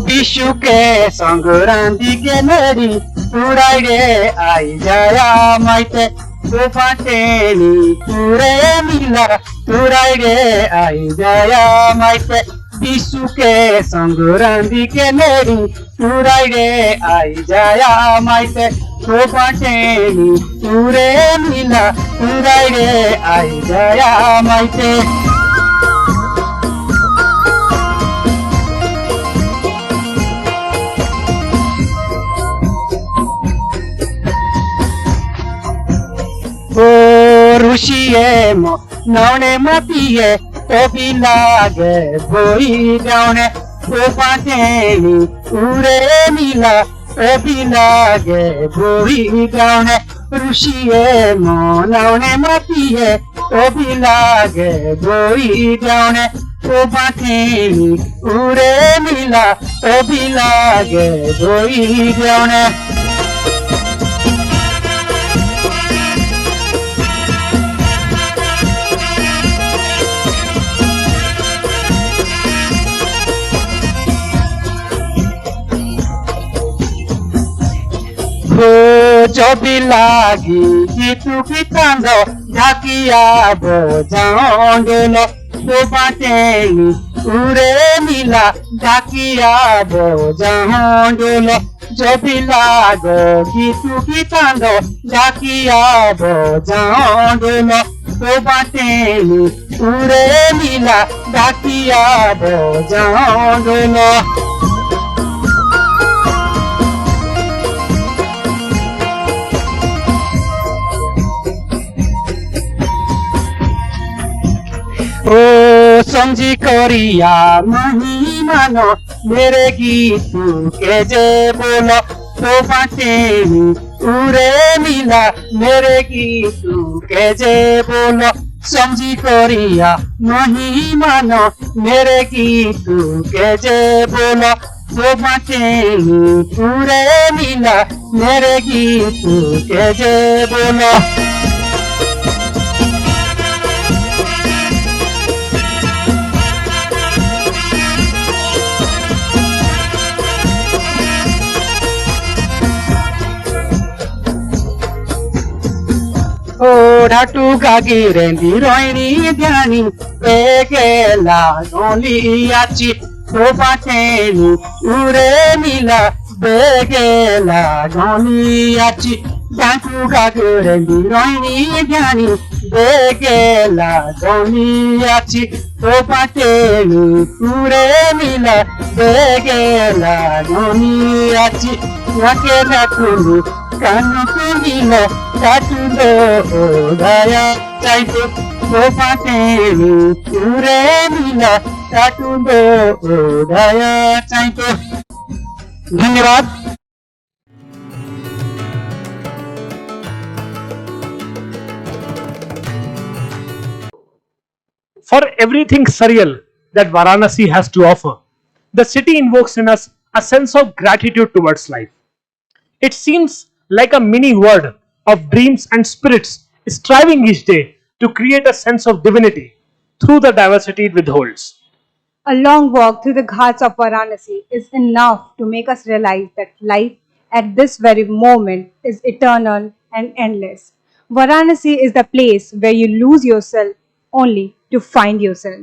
विशु के संक्रांति के नरी उड़ाई रे आई जाया माइते तो फाटेनी पूरे मिला उड़ाई रे आई जाया माइते। विशु के संक्रांति के नरी उड़ाई रे आई जाया माइते तो फाटेनी पूरे मिला उड़ाई रे आई जाया माइते। ऋषिये मो नौने मतिये तो भी लागे बोई जाने तो पाटेनी उड़े मिला অবিলাগে বহি গাওনে ঋষিয়ে মনাওনে মাতিয়ে অবিলাগে বহি গাওনে ও পাখি উড়ে মিলা অবিলাগে বহি গাওনে যদি লাগি কিছু কি কান্দ ঢাকিয়া বোঝাওন তো বাটেনি উড়ে মিলা ঢাকিয়া বোঝাওন যদি লাগ কিছু কি কান্দ ঢাকিয়া বোঝাওন তো বাটেনি উড়ে মিলা ঢাকিয়া বোঝাওন ओ समझी कोरिया महिमान मेरे गीत के जे बोलो तो बाटेनी उड़े मिला मेरे गीत के जे बोलो समझी कोरिया महिमान मेरे गीत के जे बोलो तो बाटेनी उड़े मिला मेरे गीत के जे बोलो ओ ढाटू गागी रेंदी रोइनी ध्यानी पेगेला नोली आची तो बाटेनी उड़े मिला बेगेला नोली आची ढाटू गागी रेंदी रोइनी ध्यानी बेगेला नोली आची तो बाटेनी उड़े मिला बेगेला नोली आची नाके राखुनी कानु कुनिलो काटुलो दया चाइतो तो पाटेनी उड़े मिला काटुलो दया चाइतो धन्यवाद For everything surreal that Varanasi has to offer, the city invokes in us a sense of gratitude towards life. It seems like a mini world of dreams and spirits striving each day to create a sense of divinity through the diversity it withholds. A long walk through the ghats of Varanasi is enough to make us realize that life at this very moment is eternal and endless. Varanasi is the place where you lose yourself only to find yourself.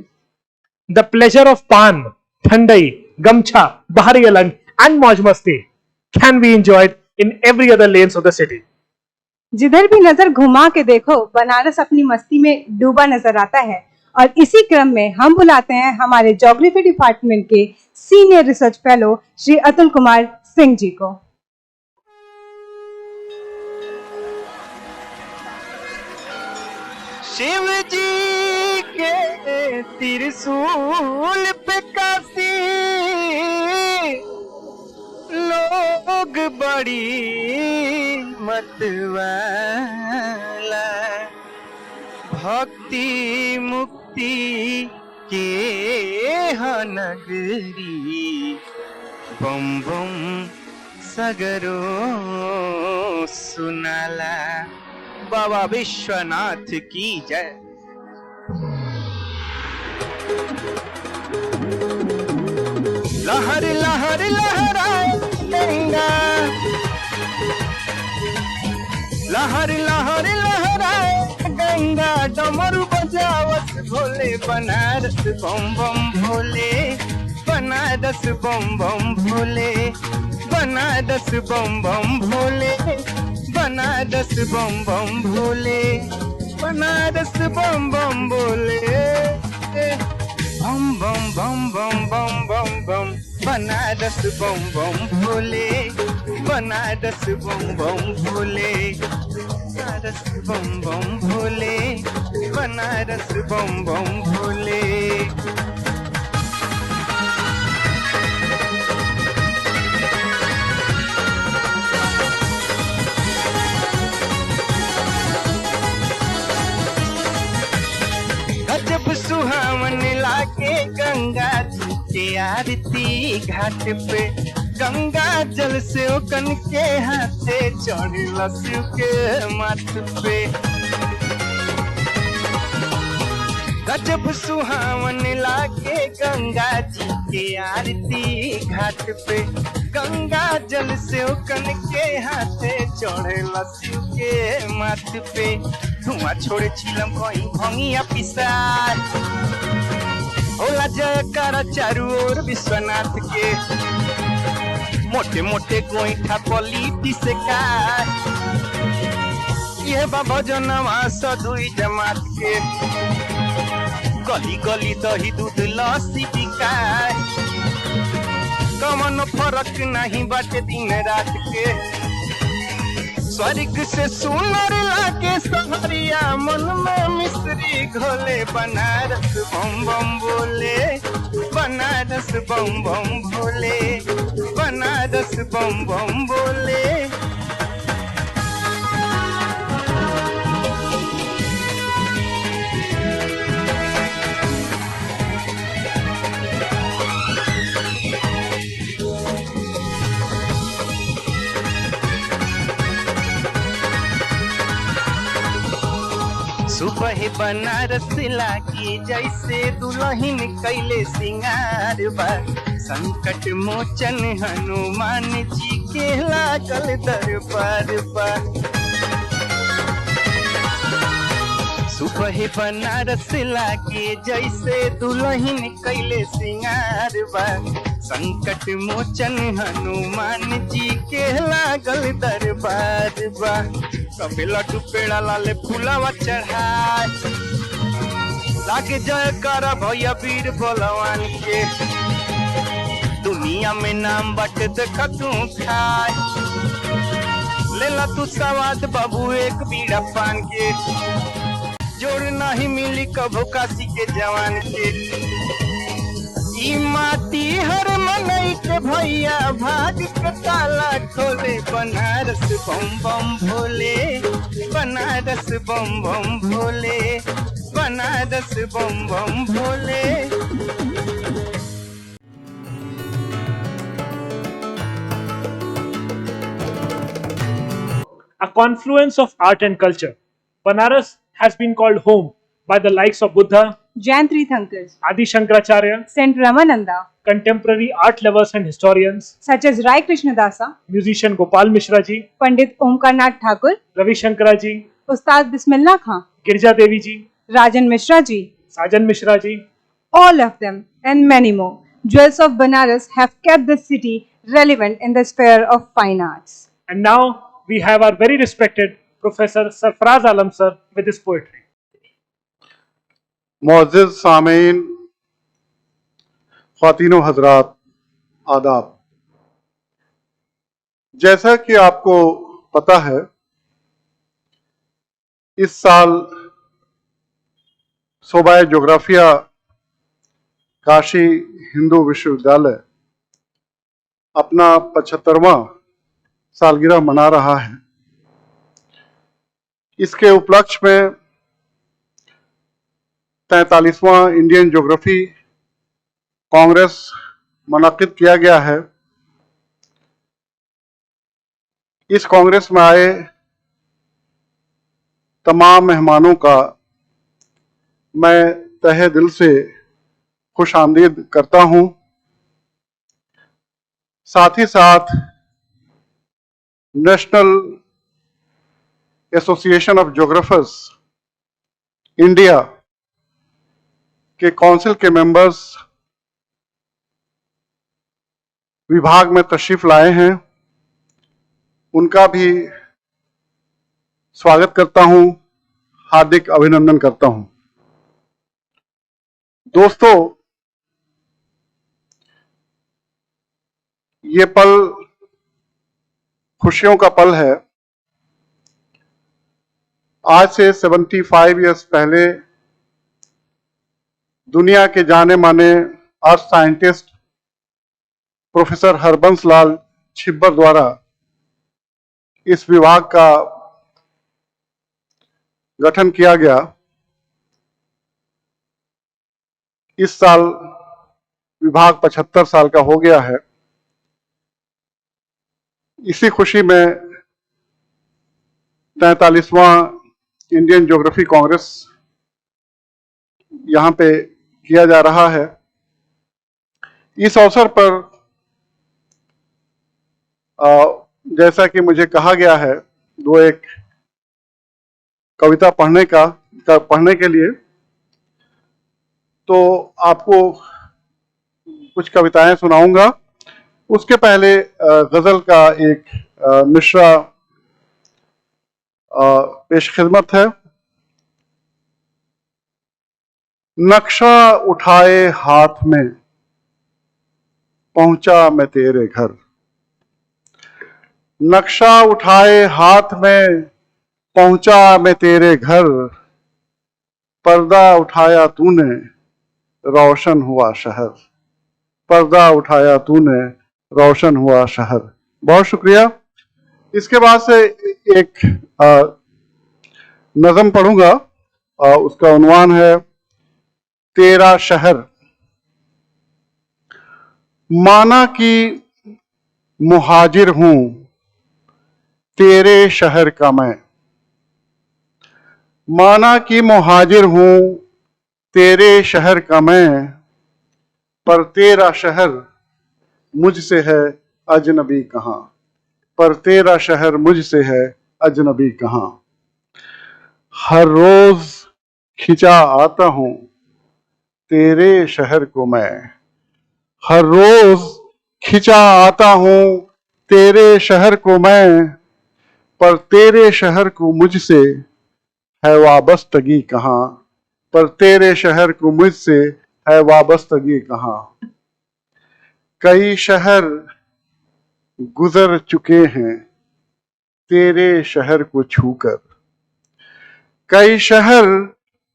The pleasure of Pan, Thandai, Gamcha, Bahari Alang and Mauj Masti can be enjoyed in every other lanes of the city. जिधर भी नजर घुमा के देखो बनारस अपनी मस्ती में डूबा नजर आता है और इसी क्रम में हम बुलाते हैं हमारे ज्योग्राफी डिपार्टमेंट के senior research fellow Shri Atul Kumar Singh ji को। शिव जी के त्रिशूल पे काशी लोग बड़ी मतवाला भक्ति मुक्ति के नगरी बम बम सगरो सुनाला बाबा विश्वनाथ की जय। लहर लहर लहराए गंगा लहर लहर लहराए गंगा डमरू बजावत भोले बनारस बम बम भोले बनारस बम बम भोले बनारस बम बम भोले बनारस बम बम भोले बनारस बम बम भोले बम बम बम बम बम बम बम बनारस बम बम भोले बनारस बम बम भोले बनारस बम बम भोले बनारस बम बम भोले। आरती घाट पे गंगा जल से ओकन के हाथे चढ़ला शिव के माथ पे गजब सुहावन लागे गंगा जी के आरती घाट पे गंगा जल से ओकन के हाथे चढ़ला शिव के माथ पे धुआं छोड़े चिलम कहीं भंगिया पिसार होला जयकारा चारू ओर विश्वनाथ के मोटे मोटे गोईठा पलीटी से काट ये बाबा जनवा सदुई जमात के गली गली दही दूध लस्सी बिकाय कमन फरक नहीं बाटे दिन रात के स्वर्ग से सुनर लागे सहरिया मन में मिश्री घोले बनारस बम बम बोले बनारस बम बम भोले बनारस बम बम बोले सुबह बनारस लागी जैसे दुल्हन कैले सिंगार बा संकट मोचन हनुमान जी के लागल दरबार बा सुबह बनारस लागे जैसे दुल्हन कैले सिंगार बा संकट मोचन हनुमान जी के लागल दरबार बा कभी लड्डू पेड़ा लाले फूलावा चढ़ाए लागे जय कर भैया वीर बलवान के दुनिया में नाम बट देख तू खाए लेला तू सवाद बाबू एक बीड़ा पान के जोड़ नहीं मिली कभो काशी के जवान के ई माटी हर मनई के भैया भाग के ताला खोले बनारस बम बम भोले बनारस बम बम भोले बनारस बम बम भोले A confluence of art and culture, Banaras has been called home by the likes of Buddha, Jain Tirthankars, Adi Shankaracharya, Saint Ramananda, contemporary art lovers and historians, such as Rai Krishnadasa, musician Gopal Mishra ji, Pandit Omkarnath Thakur, Ravi Shankara ji, Ustad Bismillah Khan, Girja Devi ji, Rajan Mishra ji, Sajan Mishra ji. all of them and many more. Jewels of Banaras have kept the city relevant in the sphere of fine arts. And now we have our very respected Professor Sarfaraz Alam sir with his poetry. मोअज़्ज़िज़ सामीन, ख़वातीनो हज़रात, आदाब। जैसा कि आपको पता है, इस साल शोबाए जोग्राफिया काशी हिंदू विश्वविद्यालय अपना 75वां सालगिरह मना रहा है। इसके उपलक्ष्य में 43वां इंडियन ज्योग्राफी कांग्रेस मुनक़िद किया गया है। इस कांग्रेस में आए तमाम मेहमानों का मैं तहे दिल से खुश आमदीद करता हूं। साथ ही साथ नेशनल एसोसिएशन ऑफ ज्योग्राफर्स इंडिया के काउंसिल के मेंबर्स विभाग में तशरीफ लाए हैं, उनका भी स्वागत करता हूं, हार्दिक अभिनंदन करता हूं। दोस्तों, ये पल खुशियों का पल है। आज से 75 ईयर्स पहले दुनिया के जाने माने अर्थ साइंटिस्ट प्रोफेसर हरबंस लाल छिब्बर द्वारा इस विभाग का गठन किया गया। इस साल विभाग 75 साल का हो गया है। इसी खुशी में 43वां इंडियन ज्योग्राफी कांग्रेस यहां पे किया जा रहा है। इस अवसर पर जैसा कि मुझे कहा गया है, दो एक कविता पढ़ने के लिए, तो आपको कुछ कविताएं सुनाऊंगा। उसके पहले गजल का एक मिसरा पेश खिदमत है। नक्शा उठाए हाथ में पहुंचा मैं तेरे घर, नक्शा उठाए हाथ में पहुंचा मैं तेरे घर, पर्दा उठाया तूने रोशन हुआ शहर, पर्दा उठाया तूने रोशन हुआ शहर। बहुत शुक्रिया। इसके बाद से एक नज़म पढ़ूंगा। उसका उन्वान है तेरा शहर। माना कि मुहाजिर हूं तेरे शहर का मैं, माना कि मुहाजिर हूं तेरे शहर का मैं, पर तेरा शहर मुझसे है अजनबी कहां, पर तेरा शहर मुझसे है अजनबी कहां। हर रोज खिंचा आता हूं तेरे शहर को मैं, हर रोज खिंचा आता हूं तेरे शहर को मैं, पर तेरे शहर को मुझसे है वाबस्तगी कहां, पर तेरे शहर को मुझसे है वाबस्तगी कहां। कई शहर गुजर चुके हैं तेरे शहर को छूकर, कई शहर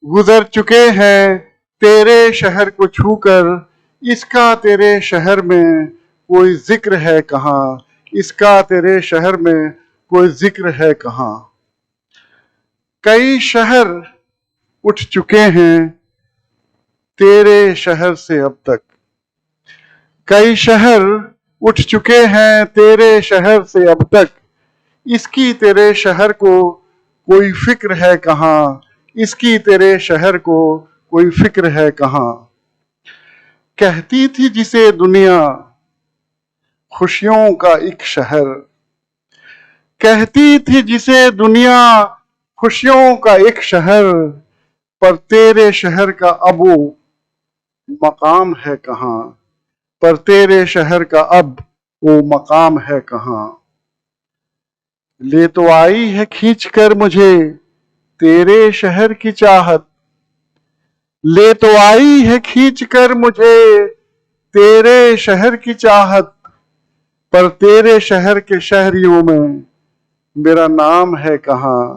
गुजर चुके हैं तेरे शहर को छूकर, इसका तेरे शहर में कोई जिक्र है कहां, इसका तेरे शहर में कोई जिक्र है कहां। कई शहर उठ चुके हैं तेरे शहर से अब तक, कई शहर उठ चुके हैं तेरे शहर से अब तक, इसकी तेरे शहर को कोई फिक्र है कहां, इसकी तेरे शहर को कोई फिक्र है कहां। कहती थी जिसे दुनिया खुशियों का एक शहर, कहती थी जिसे दुनिया खुशियों का एक शहर, पर तेरे शहर का अब वो मकाम है कहां, पर तेरे शहर का अब वो मकाम है कहां। ले तो आई है खींच कर मुझे तेरे शहर की चाहत, ले तो आई है खींच कर मुझे तेरे शहर की चाहत, पर तेरे शहर के शहरियों में मेरा नाम है कहां,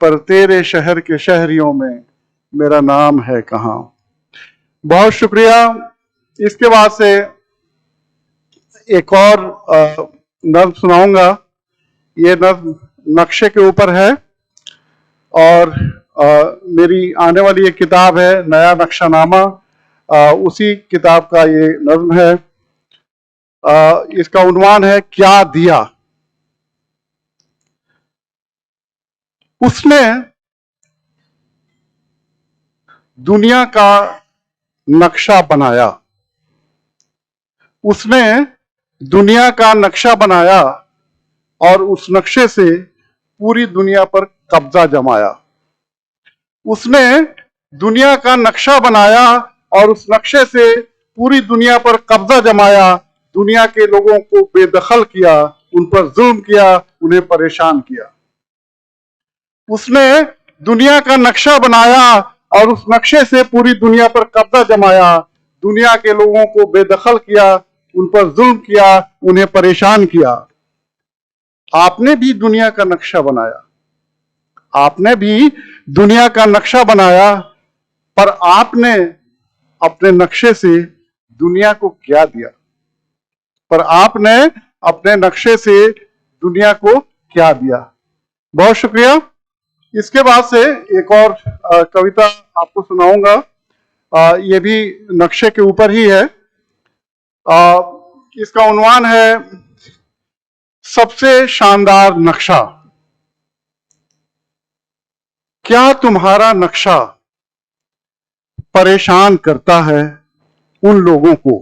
पर तेरे शहर के शहरियों में मेरा नाम है कहां। बहुत शुक्रिया। इसके बाद से एक और नज़्म सुनाऊंगा। ये नज़्म नक्शे के ऊपर है और मेरी आने वाली एक किताब है नया नक्शानामा, उसी किताब का ये नज़्म है। इसका उन्वान है क्या दिया। उसने दुनिया का नक्शा बनाया, उसने दुनिया का नक्शा बनाया और उस नक्शे से पूरी दुनिया पर कब्जा जमाया। उसने दुनिया का नक्शा बनाया और उस नक्शे से पूरी दुनिया पर कब्जा जमाया, दुनिया के लोगों को बेदखल किया, उन पर जुल्म किया, उन्हें परेशान किया। उसने दुनिया का नक्शा बनाया और उस नक्शे से पूरी दुनिया पर कब्जा जमाया, दुनिया के लोगों को बेदखल किया, उन पर जुल्म किया, उन्हें परेशान किया। आपने भी दुनिया का नक्शा बनाया, आपने भी दुनिया का नक्शा बनाया, पर आपने अपने नक्शे से दुनिया को क्या दिया, पर आपने अपने नक्शे से दुनिया को क्या दिया। बहुत शुक्रिया। इसके बाद से एक और कविता आपको सुनाऊंगा। ये भी नक्शे के ऊपर ही है। इसका उन्वान है सबसे शानदार नक्शा। क्या तुम्हारा नक्शा परेशान करता है उन लोगों को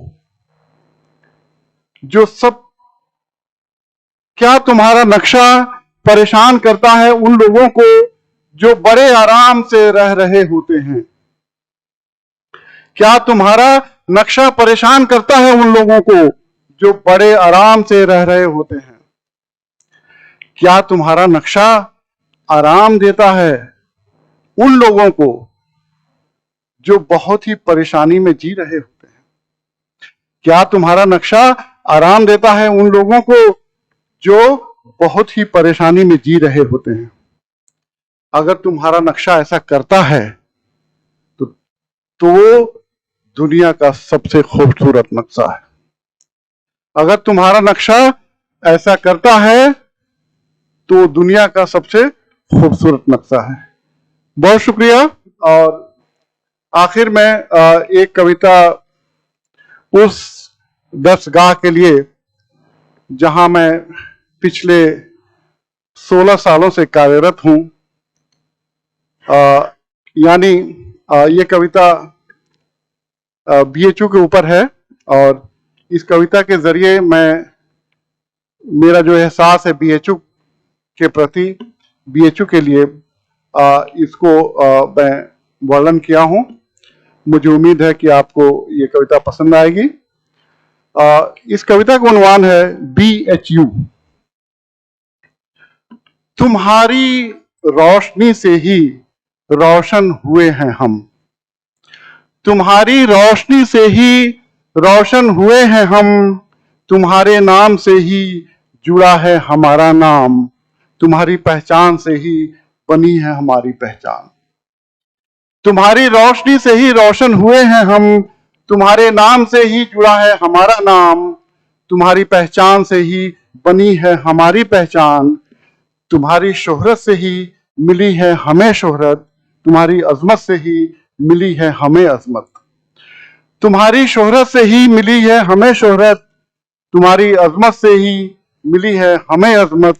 क्या तुम्हारा नक्शा परेशान करता है उन लोगों को जो बड़े आराम से रह रहे होते हैं? क्या तुम्हारा नक्शा परेशान करता है उन लोगों को जो बड़े आराम से रह रहे होते हैं? क्या तुम्हारा नक्शा आराम देता है उन लोगों को जो बहुत ही परेशानी में जी रहे होते हैं? क्या तुम्हारा नक्शा आराम देता है उन लोगों को जो बहुत ही परेशानी में जी रहे होते हैं? अगर तुम्हारा नक्शा ऐसा करता है तो दुनिया का सबसे खूबसूरत नक्शा है। अगर तुम्हारा नक्शा ऐसा करता है तो दुनिया का सबसे खूबसूरत नक्शा है। बहुत शुक्रिया। और आखिर में एक कविता उस दर्शगाह के लिए जहां मैं पिछले 16 सालों से कार्यरत हूं, यानी ये कविता बीएचयू के ऊपर है, और इस कविता के जरिए मेरा जो एहसास है बीएचयू के प्रति, बीएचयू के लिए, इसको मैं वर्णन किया हूं। मुझे उम्मीद है कि आपको ये कविता पसंद आएगी। इस कविता का उन्वान है बीएचयू। तुम्हारी रोशनी से ही रोशन हुए हैं हम, तुम्हारी रोशनी से ही रोशन हुए हैं हम, तुम्हारे नाम से ही जुड़ा है हमारा नाम, तुम्हारी पहचान से ही बनी है हमारी पहचान। तुम्हारी रोशनी से ही रोशन हुए हैं हम, तुम्हारे नाम से ही जुड़ा है हमारा नाम, तुम्हारी पहचान से ही बनी है हमारी पहचान, तुम्हारी शोहरत से ही मिली है हमें शोहरत, तुम्हारी अजमत से ही मिली है हमें अजमत, तुम्हारी शोहरत से ही मिली है हमें शोहरत, तुम्हारी अजमत से ही मिली है हमें अजमत।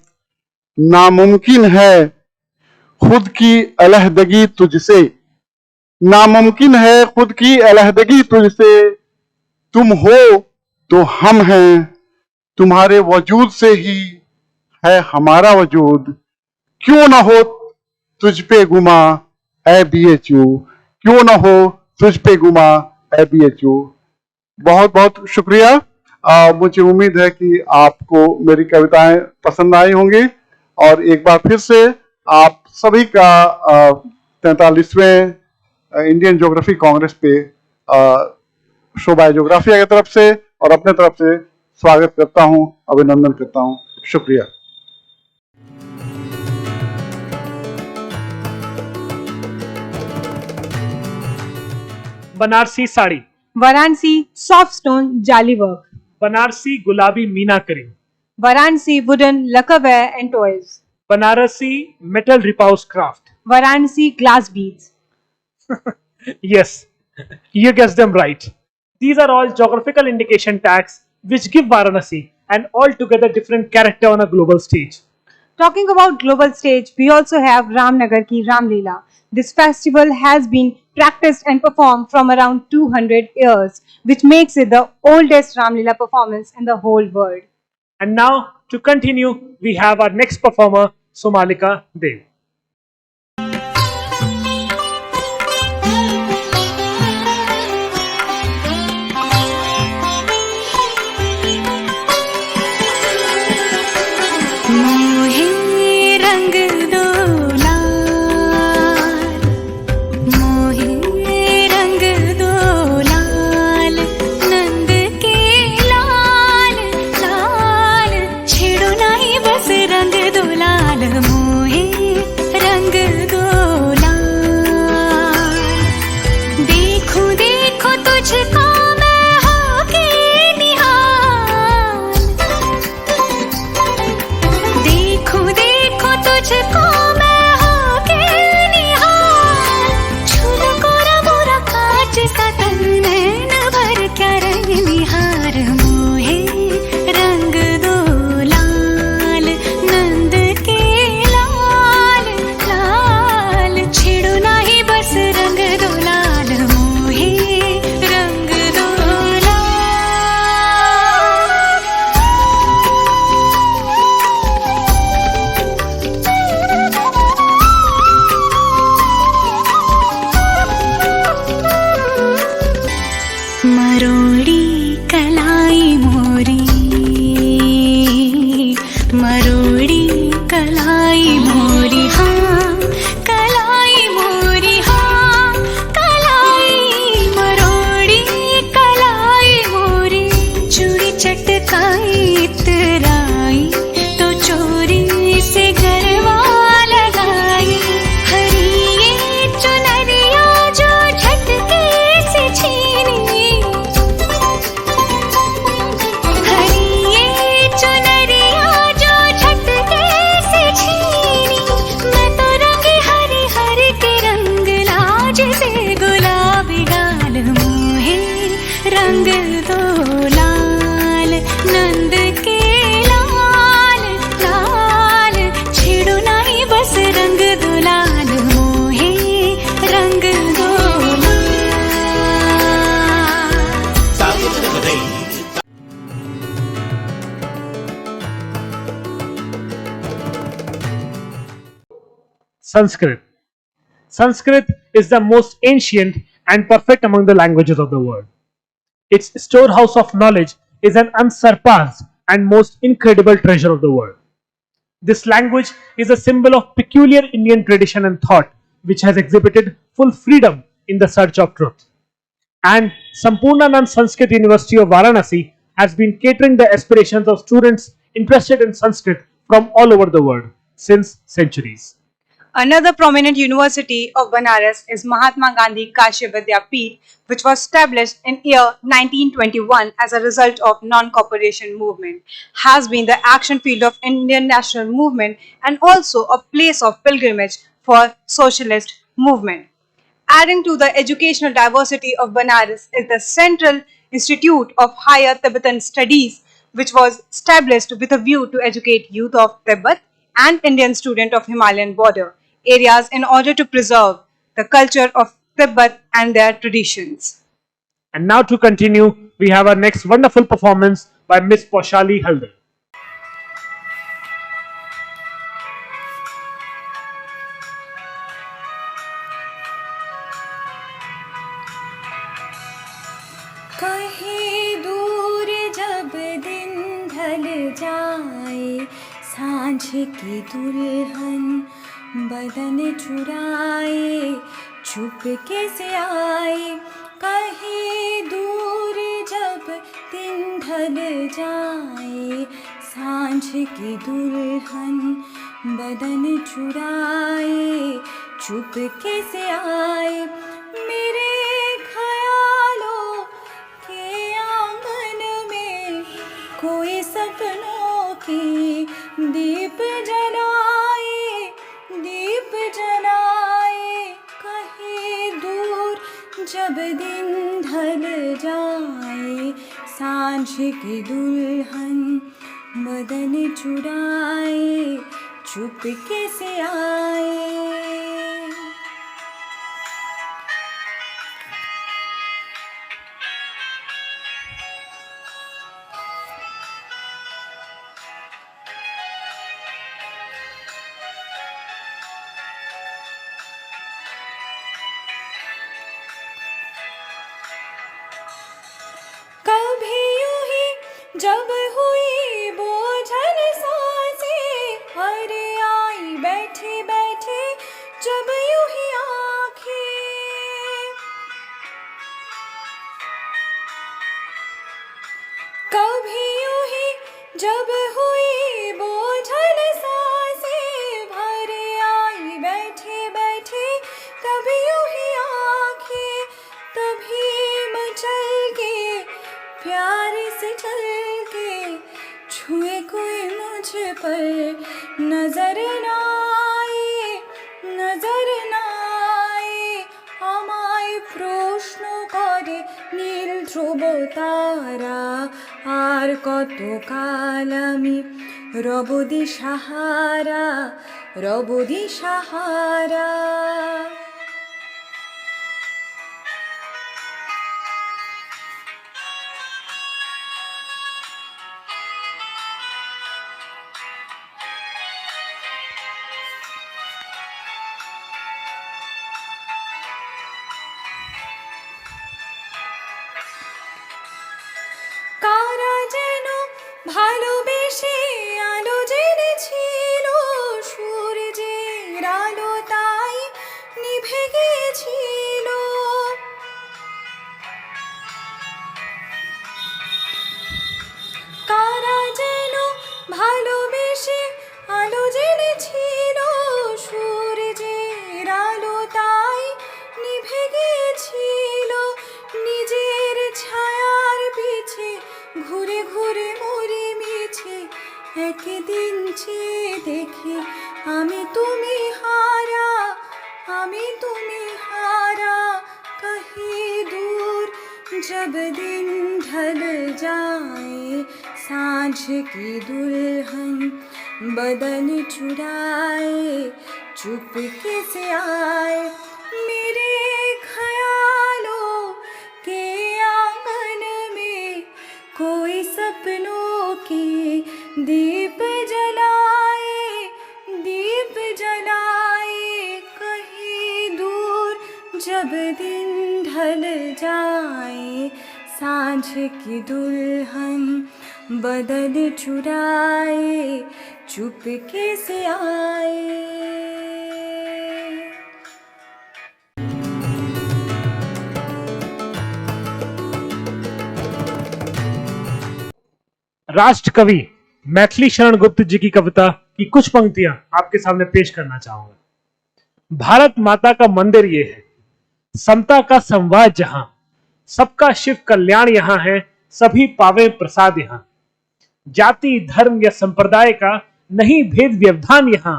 नामुमकिन है खुद की अलहदगी तुझसे, नामुमकिन है खुद की अलहदगी तुझसे, तुम हो तो हम हैं, तुम्हारे वजूद से ही है हमारा वजूद, क्यों ना हो तुझ पे गुमा ऐ बीएचयू, क्यों ना हो तुझ पे गुमा ऐ बीएचयू। बहुत बहुत शुक्रिया। मुझे उम्मीद है कि आपको मेरी कविताएं पसंद आई होंगी, और एक बार फिर से आप सभी का 43वें इंडियन ज्योग्राफी कांग्रेस पे शोभा ज्योग्राफिया की तरफ से और अपने तरफ से स्वागत करता हूं, अभिनंदन करता हूं। शुक्रिया। Banarasi sari, Varanasi soft stone jali work, Banarasi gulabi meenakari, Varanasi wooden lacquerware and toys, Banarasi metal repousse craft. Varanasi glass beads. Yes, you guessed them right. These are all geographical indication tags which give Varanasi an altogether different character on a global stage. Talking about global stage, we also have Ramnagar ki Ramleela. This festival has been practiced and performed from around 200 years, which makes it the oldest Ramleela performance in the whole world. And now, to continue, we have our next performer, Somalika Dev. रंग दो लाल मोहे चटकाई इतराई तो चोरी से गरबा लगाई। हरी ये चुनरिया जो झटके से छीनी, हरी ये चुनरिया जो झटके से छीनी। मैं तो रंग हरे हरे के रंग लाज से गुलाबी गाल मोहे रंग दो लाल नंद के लाल लाल। छेड़ो नाई बस रंग दो लाल मोहे रंग दो लाल। Sanskrit. Sanskrit is the most ancient and perfect among the languages of the world. Its storehouse of knowledge is an unsurpassed and most incredible treasure of the world. This language is a symbol of peculiar Indian tradition and thought, which has exhibited full freedom in the search of truth. And Sampurnanand Sanskrit University of Varanasi has been catering the aspirations of students interested in Sanskrit from all over the world since centuries. Another prominent university of Banaras is Mahatma Gandhi Kashi Vidyapeeth, which was established in year 1921 as a result of non-cooperation movement, has been the action field of Indian national movement and also a place of pilgrimage for socialist movement. Adding to the educational diversity of Banaras is the Central Institute of Higher Tibetan Studies, which was established with a view to educate youth of Tibet and Indian students of Himalayan border areas in order to preserve the culture of Tibet and their traditions. And now to continue, we have our next wonderful performance by Miss Poshali Haldar. कहीं दूर जब दिन ढल जाए, सांझ की दुल्हन बदन चुराए चुपके से आए। कहीं दूर जब दिन ढल जाए, सांझ की दुल्हन बदन चुराए चुपके से आए। मेरे ख्यालों के आंगन में कोई सपनों की दीप जलाए, दीप जलाए। कहीं दूर जब दिन ढल जाए, सांझ की दुल्हन बदन चुराए चुपके से आए। कभी यूं ही जब हुई बोझल सांसें, अरे आई बैठे बैठे जब यूं ही आँखें। कभी यूं ही जब हुई बोझल सांसें, भरे आई बैठे बैठे तभी यूं ही आँखें। तभी मचल के प्यार से चल के छुए कोई मुझ पर नजर न आए, नजर न आए। আমায় প্রশ্ন করে নীল ধ্রুব তারা, আর কত কাল আমি রব দিশাহারা, রব দিশাহারা। কারা যেন ভালোবেসে আলো জেনেছিল, সূর্যের আলো তাই নিভে গিয়েছিল। ভালোবেসে আলো জ্বেলেছিল, সূর্যের আলো তাই নিভে গিয়েছিল। নিজের ছায়ার পিছে ঘুরে ঘুরে মরে মিছে, একদিন চেয়ে দেখি আমি তুমি হারা, আমি তুমি हारा। कहीं दूर जब दिन ढल जाए, सांझ की दुल्हन बदन चुराए, चुपके से आए मेरे ख्यालों के आंगन में। कोई सपनों की दीप जलाए, दीप जलाए। कहीं दूर जब दिन ढल जाए, सांझ की दुल्हन बदन चुराए, चुपके से आए। राष्ट्र कवि मैथिली शरण गुप्त जी की कविता की कुछ पंक्तियां आपके सामने पेश करना चाहूंगा। भारत माता का मंदिर ये है, समता का संवाद जहां, सबका शिव कल्याण यहां है, सभी पावे प्रसाद यहां। जाति धर्म या संप्रदाय का नहीं भेद व्यवधान यहां,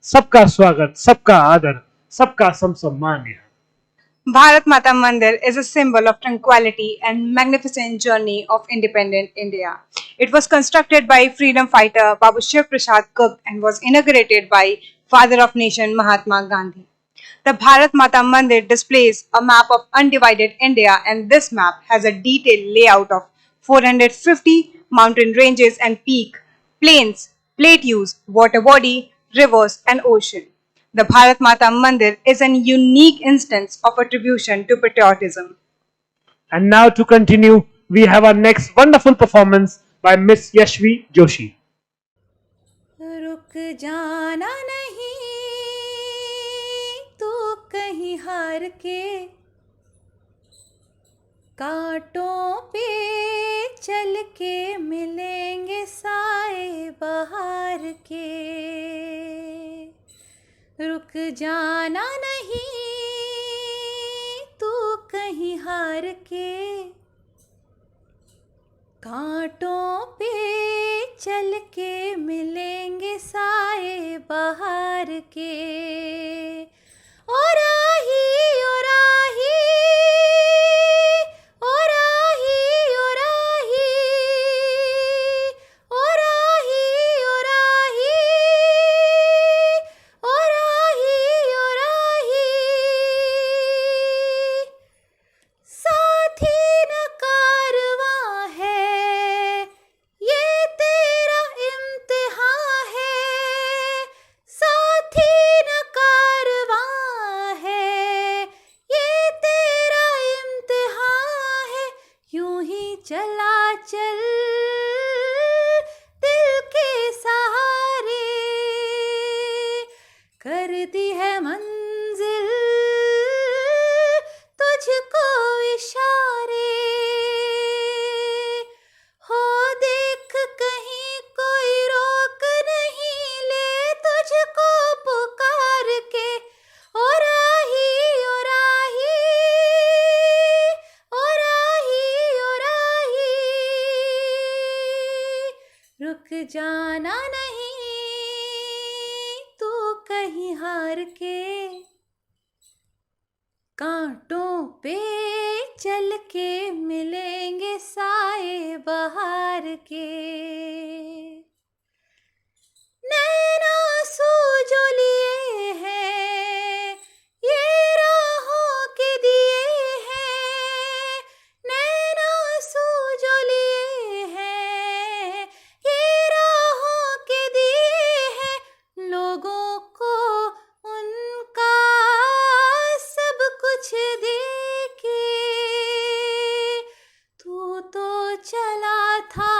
सबका स्वागत, सबका आदर, सबका सम्मान यहां। Bharat Mata Mandir is a symbol of tranquility and magnificent journey of independent India. It was constructed by freedom fighter Babu Shiv Prasad Gupta and was inaugurated by Father of Nation Mahatma Gandhi. The Bharat Mata Mandir displays a map of undivided India, and this map has a detailed layout of 450 mountain ranges and peak, plains, plateaus, water body, rivers and ocean. The Bharat Mata Mandir is an unique instance of attribution to patriotism. And now to continue, we have our next wonderful performance by Miss Yashvi Joshi. रुक जाना नहीं तू कहीं हार के, कांटों पे चल के मिलेंगे साए बहार के। रुक जाना नहीं तू कहीं हार के, कांटों पे चल के मिलेंगे साए बहार के। ओ राही, ओ राही, ओ राही, ओ राही, ओ राही, ओ राही, ओ राही, ओ राही। साथी न कारवां है, ये तेरा इम्तिहान है। साथी न कारवां है, ये तेरा इम्तिहान है। यूं ही चला चल दिल के सहारे, कर दी है मंजिल तुझको इशारे। हो देख कहीं कोई रोक नहीं ले तुझको पुकार के। ओ राही, ओ राही, ओ राही, ओ राही। रुक जाना नहीं तू कहीं हार के, कांटों पे चल के मिलेंगे साए बहार के। नैना आंसू जो लिए हैं, ये राहों के दिए हैं। नैना आंसू जो लिए हैं, ये राहों के दिए हैं। लोगों को उनका सब कुछ देके तू तो चला था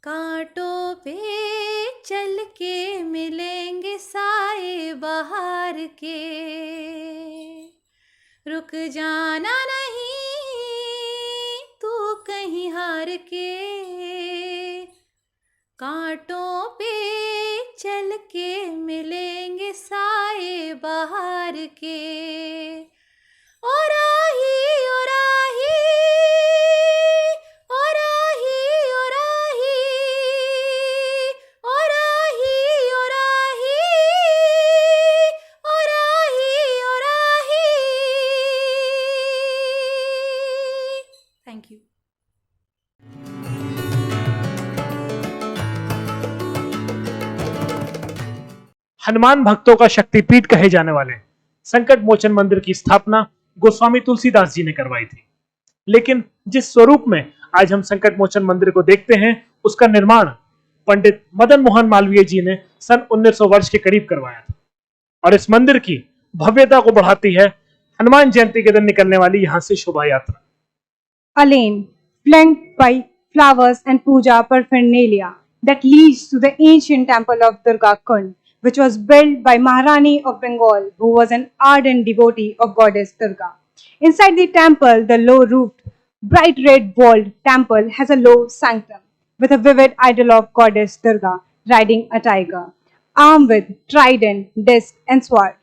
कांटों पे चल के मिलेंगे साए बहार के, रुक जाना नहीं तू कहीं हार के, कांटों पे चल के मिलेंगे साए बहार के। ओ राही ओ राही ओ राही ओ राही ओ राही ओ राही ओ राही ओ राही। Thank you. हनुमान भक्तों का शक्तिपीठ कहे जाने वाले संकट मोचन मंदिर की स्थापना गोस्वामी तुलसीदास जी ने करवाई थी, लेकिन जिस स्वरूप में आज हम संकट मोचन मंदिर को देखते हैं उसका निर्माण पंडित मदन मोहन मालवीय जी ने सन 1900 वर्ष के करीब करवाया था। और इस मंदिर की भव्यता को बढ़ाती है हनुमान जयंती के दिन निकलने वाली यहां से शोभा यात्रा। A lane flanked by flowers and puja paraphernalia that leads to the ancient temple of Durga Kund, which was built by Maharani of Bengal, who was an ardent devotee of goddess Durga. Inside the temple, the low-roofed, bright red-walled temple has a low sanctum with a vivid idol of goddess Durga riding a tiger, armed with trident, disc, and sword.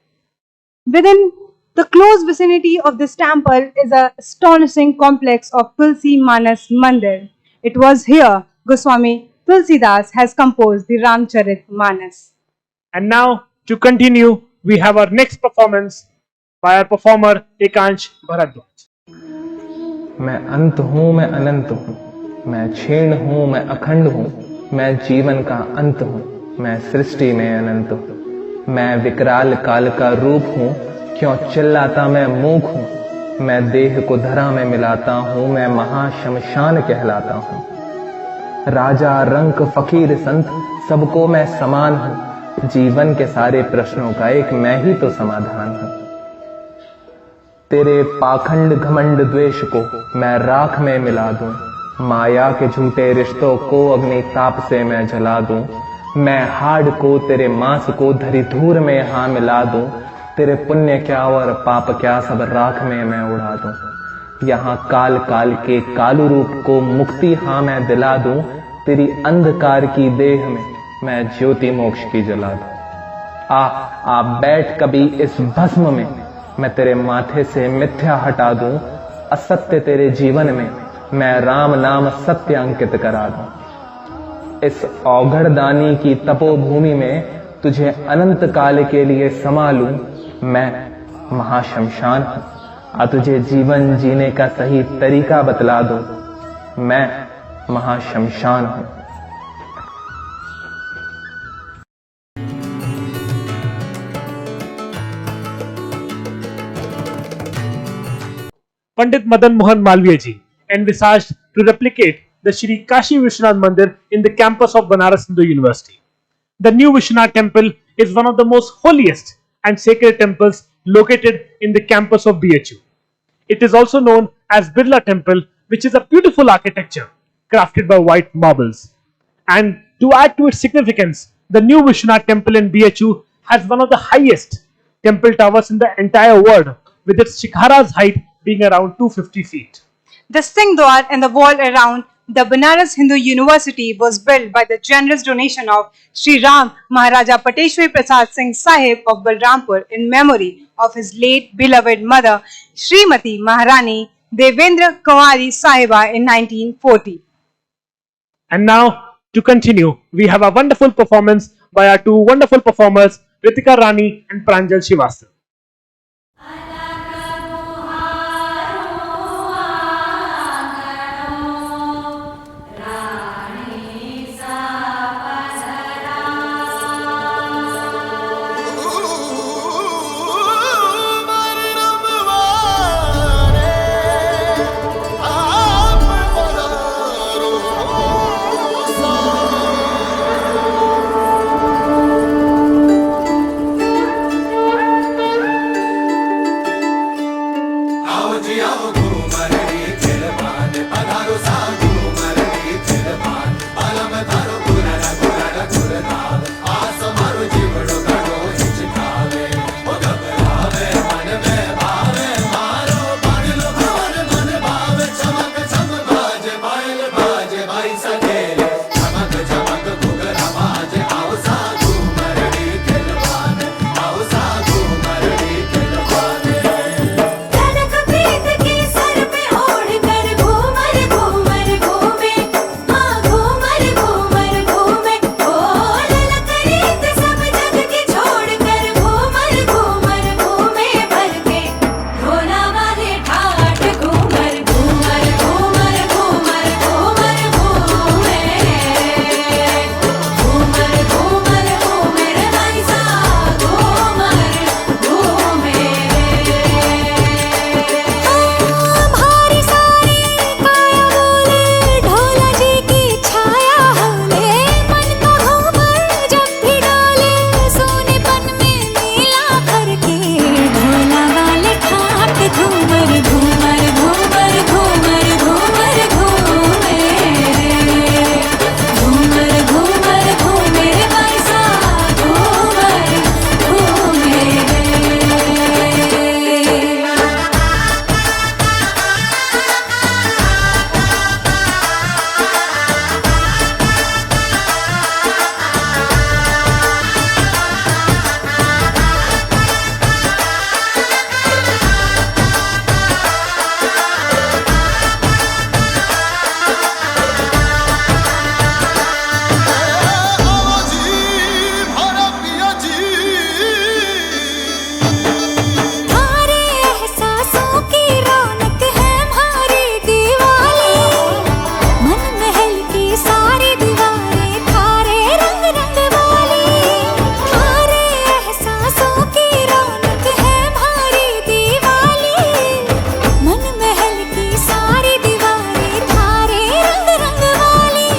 Within the close vicinity of this temple is an astonishing complex of Tulsi Manas Mandir. It was here Goswami Tulsidas has composed the Ramcharit Manas. And now to continue, we have our next performance by our performer Ekansh Bharadwaj. मैं अंत हूँ, मैं अनंत हूँ, मैं क्षीण हूँ, मैं अखंड हूँ, मैं जीवन का अंत हूँ, मैं सृष्टि में अनंत हूँ, मैं विकराल काल का रूप हूँ, क्यों चिल्लाता मैं मूक हूँ, मैं देह को धरा में मिलाता हूँ, मैं महाशमशान कहलाता हूँ। राजा रंक फकीर संत सबको मैं समान हूँ, जीवन के सारे प्रश्नों का एक मैं ही तो समाधान हूँ। तेरे पाखंड घमंड द्वेष को मैं राख में मिला दूं, माया के झूठे रिश्तों को अग्नि ताप से मैं जला दूं, मैं हाड़ को तेरे मांस को धरी धूर में हाँ मिला दूं, तेरे पुण्य क्या और पाप क्या सब राख में मैं उड़ा दूं। यहाँ काल काल के कालू रूप को मुक्ति हाँ मैं दिला दूं, तेरी अंधकार की देह में मैं ज्योति मोक्ष की जला दूं। आ बैठ कभी इस भस्म में, मैं तेरे माथे से मिथ्या हटा दूं, असत्य तेरे जीवन में मैं राम नाम सत्य अंकित करा दूं। इस औघड़दानी की तपोभूमि में तुझे अनंत काल के लिए संभालूं, मैं महाशमशान हूं, आ तुझे जीवन जीने का सही तरीका बतला दूं, मैं महाशमशान हूं। Pandit Madan Mohan Malviya ji envisaged to replicate the Shri Kashi Vishwanath Mandir in the campus of Banaras Hindu University. The new Vishwanath temple is one of the most holiest and sacred temples located in the campus of BHU. It is also known as Birla Temple, which is a beautiful architecture crafted by white marbles. And to add to its significance, the new Vishwanath temple in BHU has one of the highest temple towers in the entire world, with its shikhara's height being around 250 feet. The Singhdwar and the wall around the Banaras Hindu University was built by the generous donation of Sri Ram Maharaja Pateshwari Prasad Singh Sahib of Balrampur in memory of his late beloved mother Srimati Maharani Devendra Kumari Sahiba in 1940. And now to continue, we have a wonderful performance by our two wonderful performers Ritika Rani and Pranjal Srivastava. तनक प्रीत के sir पे ओढ़ कर घूमर घूमर घूमे, हाँ घूमर घूमर घूमे। ओ ललक रीत सब जग की छोड़ कर घूमर घूमर घूमे, भर के ढोला वाले ठाठ घूमर घूमर घूमर घूमर घूमर घूमे, घूमर घूमर घूमे रे भाई सा घूमर घूमे। भारी सारी काया बोले ढोला जी की छाया होले, मन का घूमर जब भी डाले सोनेपन में मेला करके ढोला वाले ठाट घूमर घूमर घूमर घूमर घूमर घूमे, घूमर घूमर घूमे रे भाई सा घूमर घूमे। थारे एहसासों की रौनक है भारी दीवाली, मन महल की सारी दीवारें थारे रंग रंग वाली। थारे एहसासों की रौनक है भारी दीवाली, मन महल की सारी दीवारें थारे रंग रंग वाली।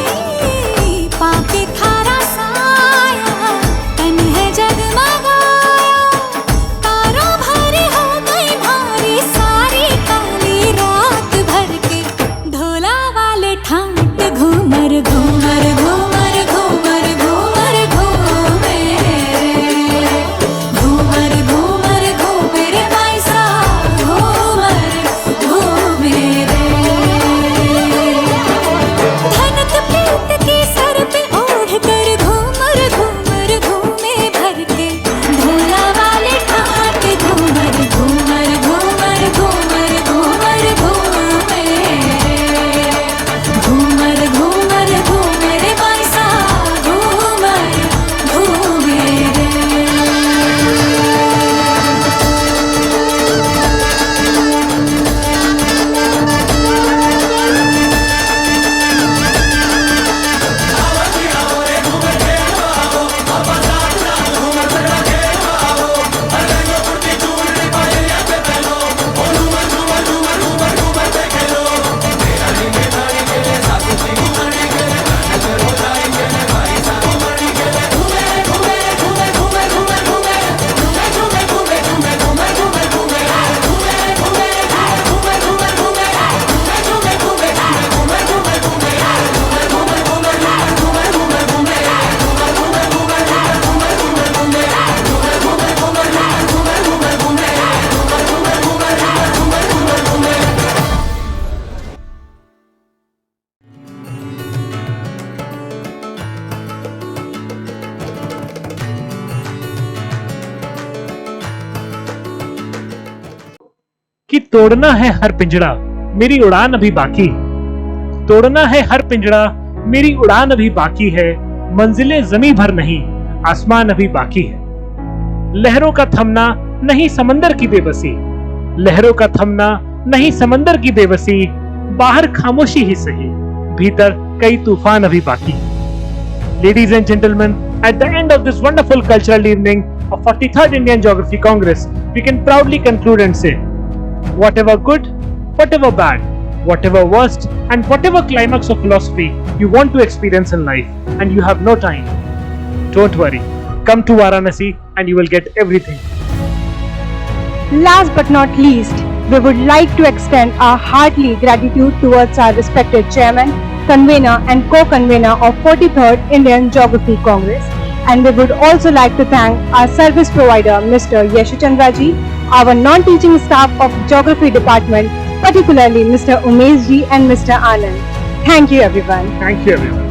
पाके थारा साया तन है जगमगाया, तारों भरी हो गई भारी सारी काली रात भर के ढोला वाले ठाट घूमर घूमर घूमर घूमर घूमर घूमे, घूमर घूमर घूमे रे भाई सा घूमर घूमे रे। धनक प्रीत के सर पे ओढ़ कर घूमर घूमर घूमे, भर के ढोला वाले ठाट घूमर घूमर घूमर घूमर घूमर घूमे, घूमर घूमर घूमे रे भाई सा घूमर घूमे रे। कि तोड़ना है हर पिंजड़ा, मेरी उड़ान अभी बाकी। तोड़ना है हर पिंजड़ा, मेरी उड़ान अभी बाकी है। मंजिलें जमी भर नहीं, आसमान अभी बाकी है। लहरों का थमना नहीं समंदर की बेबसी, लहरों का थमना नहीं समंदर की बेबसी। बाहर खामोशी ही सही, भीतर कई तूफान अभी बाकी है। Ladies and gentlemen, at the end of this wonderful cultural evening of 43rd Indian Geography Congress, we can proudly conclude and say, whatever good, whatever bad, whatever worst, and whatever climax of philosophy you want to experience in life, and you have no time, don't worry. Come to Varanasi and you will get everything. Last but not least, we would like to extend our hearty gratitude towards our respected chairman, convener and co-convener of 43rd Indian Geography Congress. And we would also like to thank our service provider, Mr. Yashchandra ji, our non-teaching staff of Geography Department, particularly Mr. Umesh ji and Mr. Anand. Thank you, everyone. Thank you, everyone.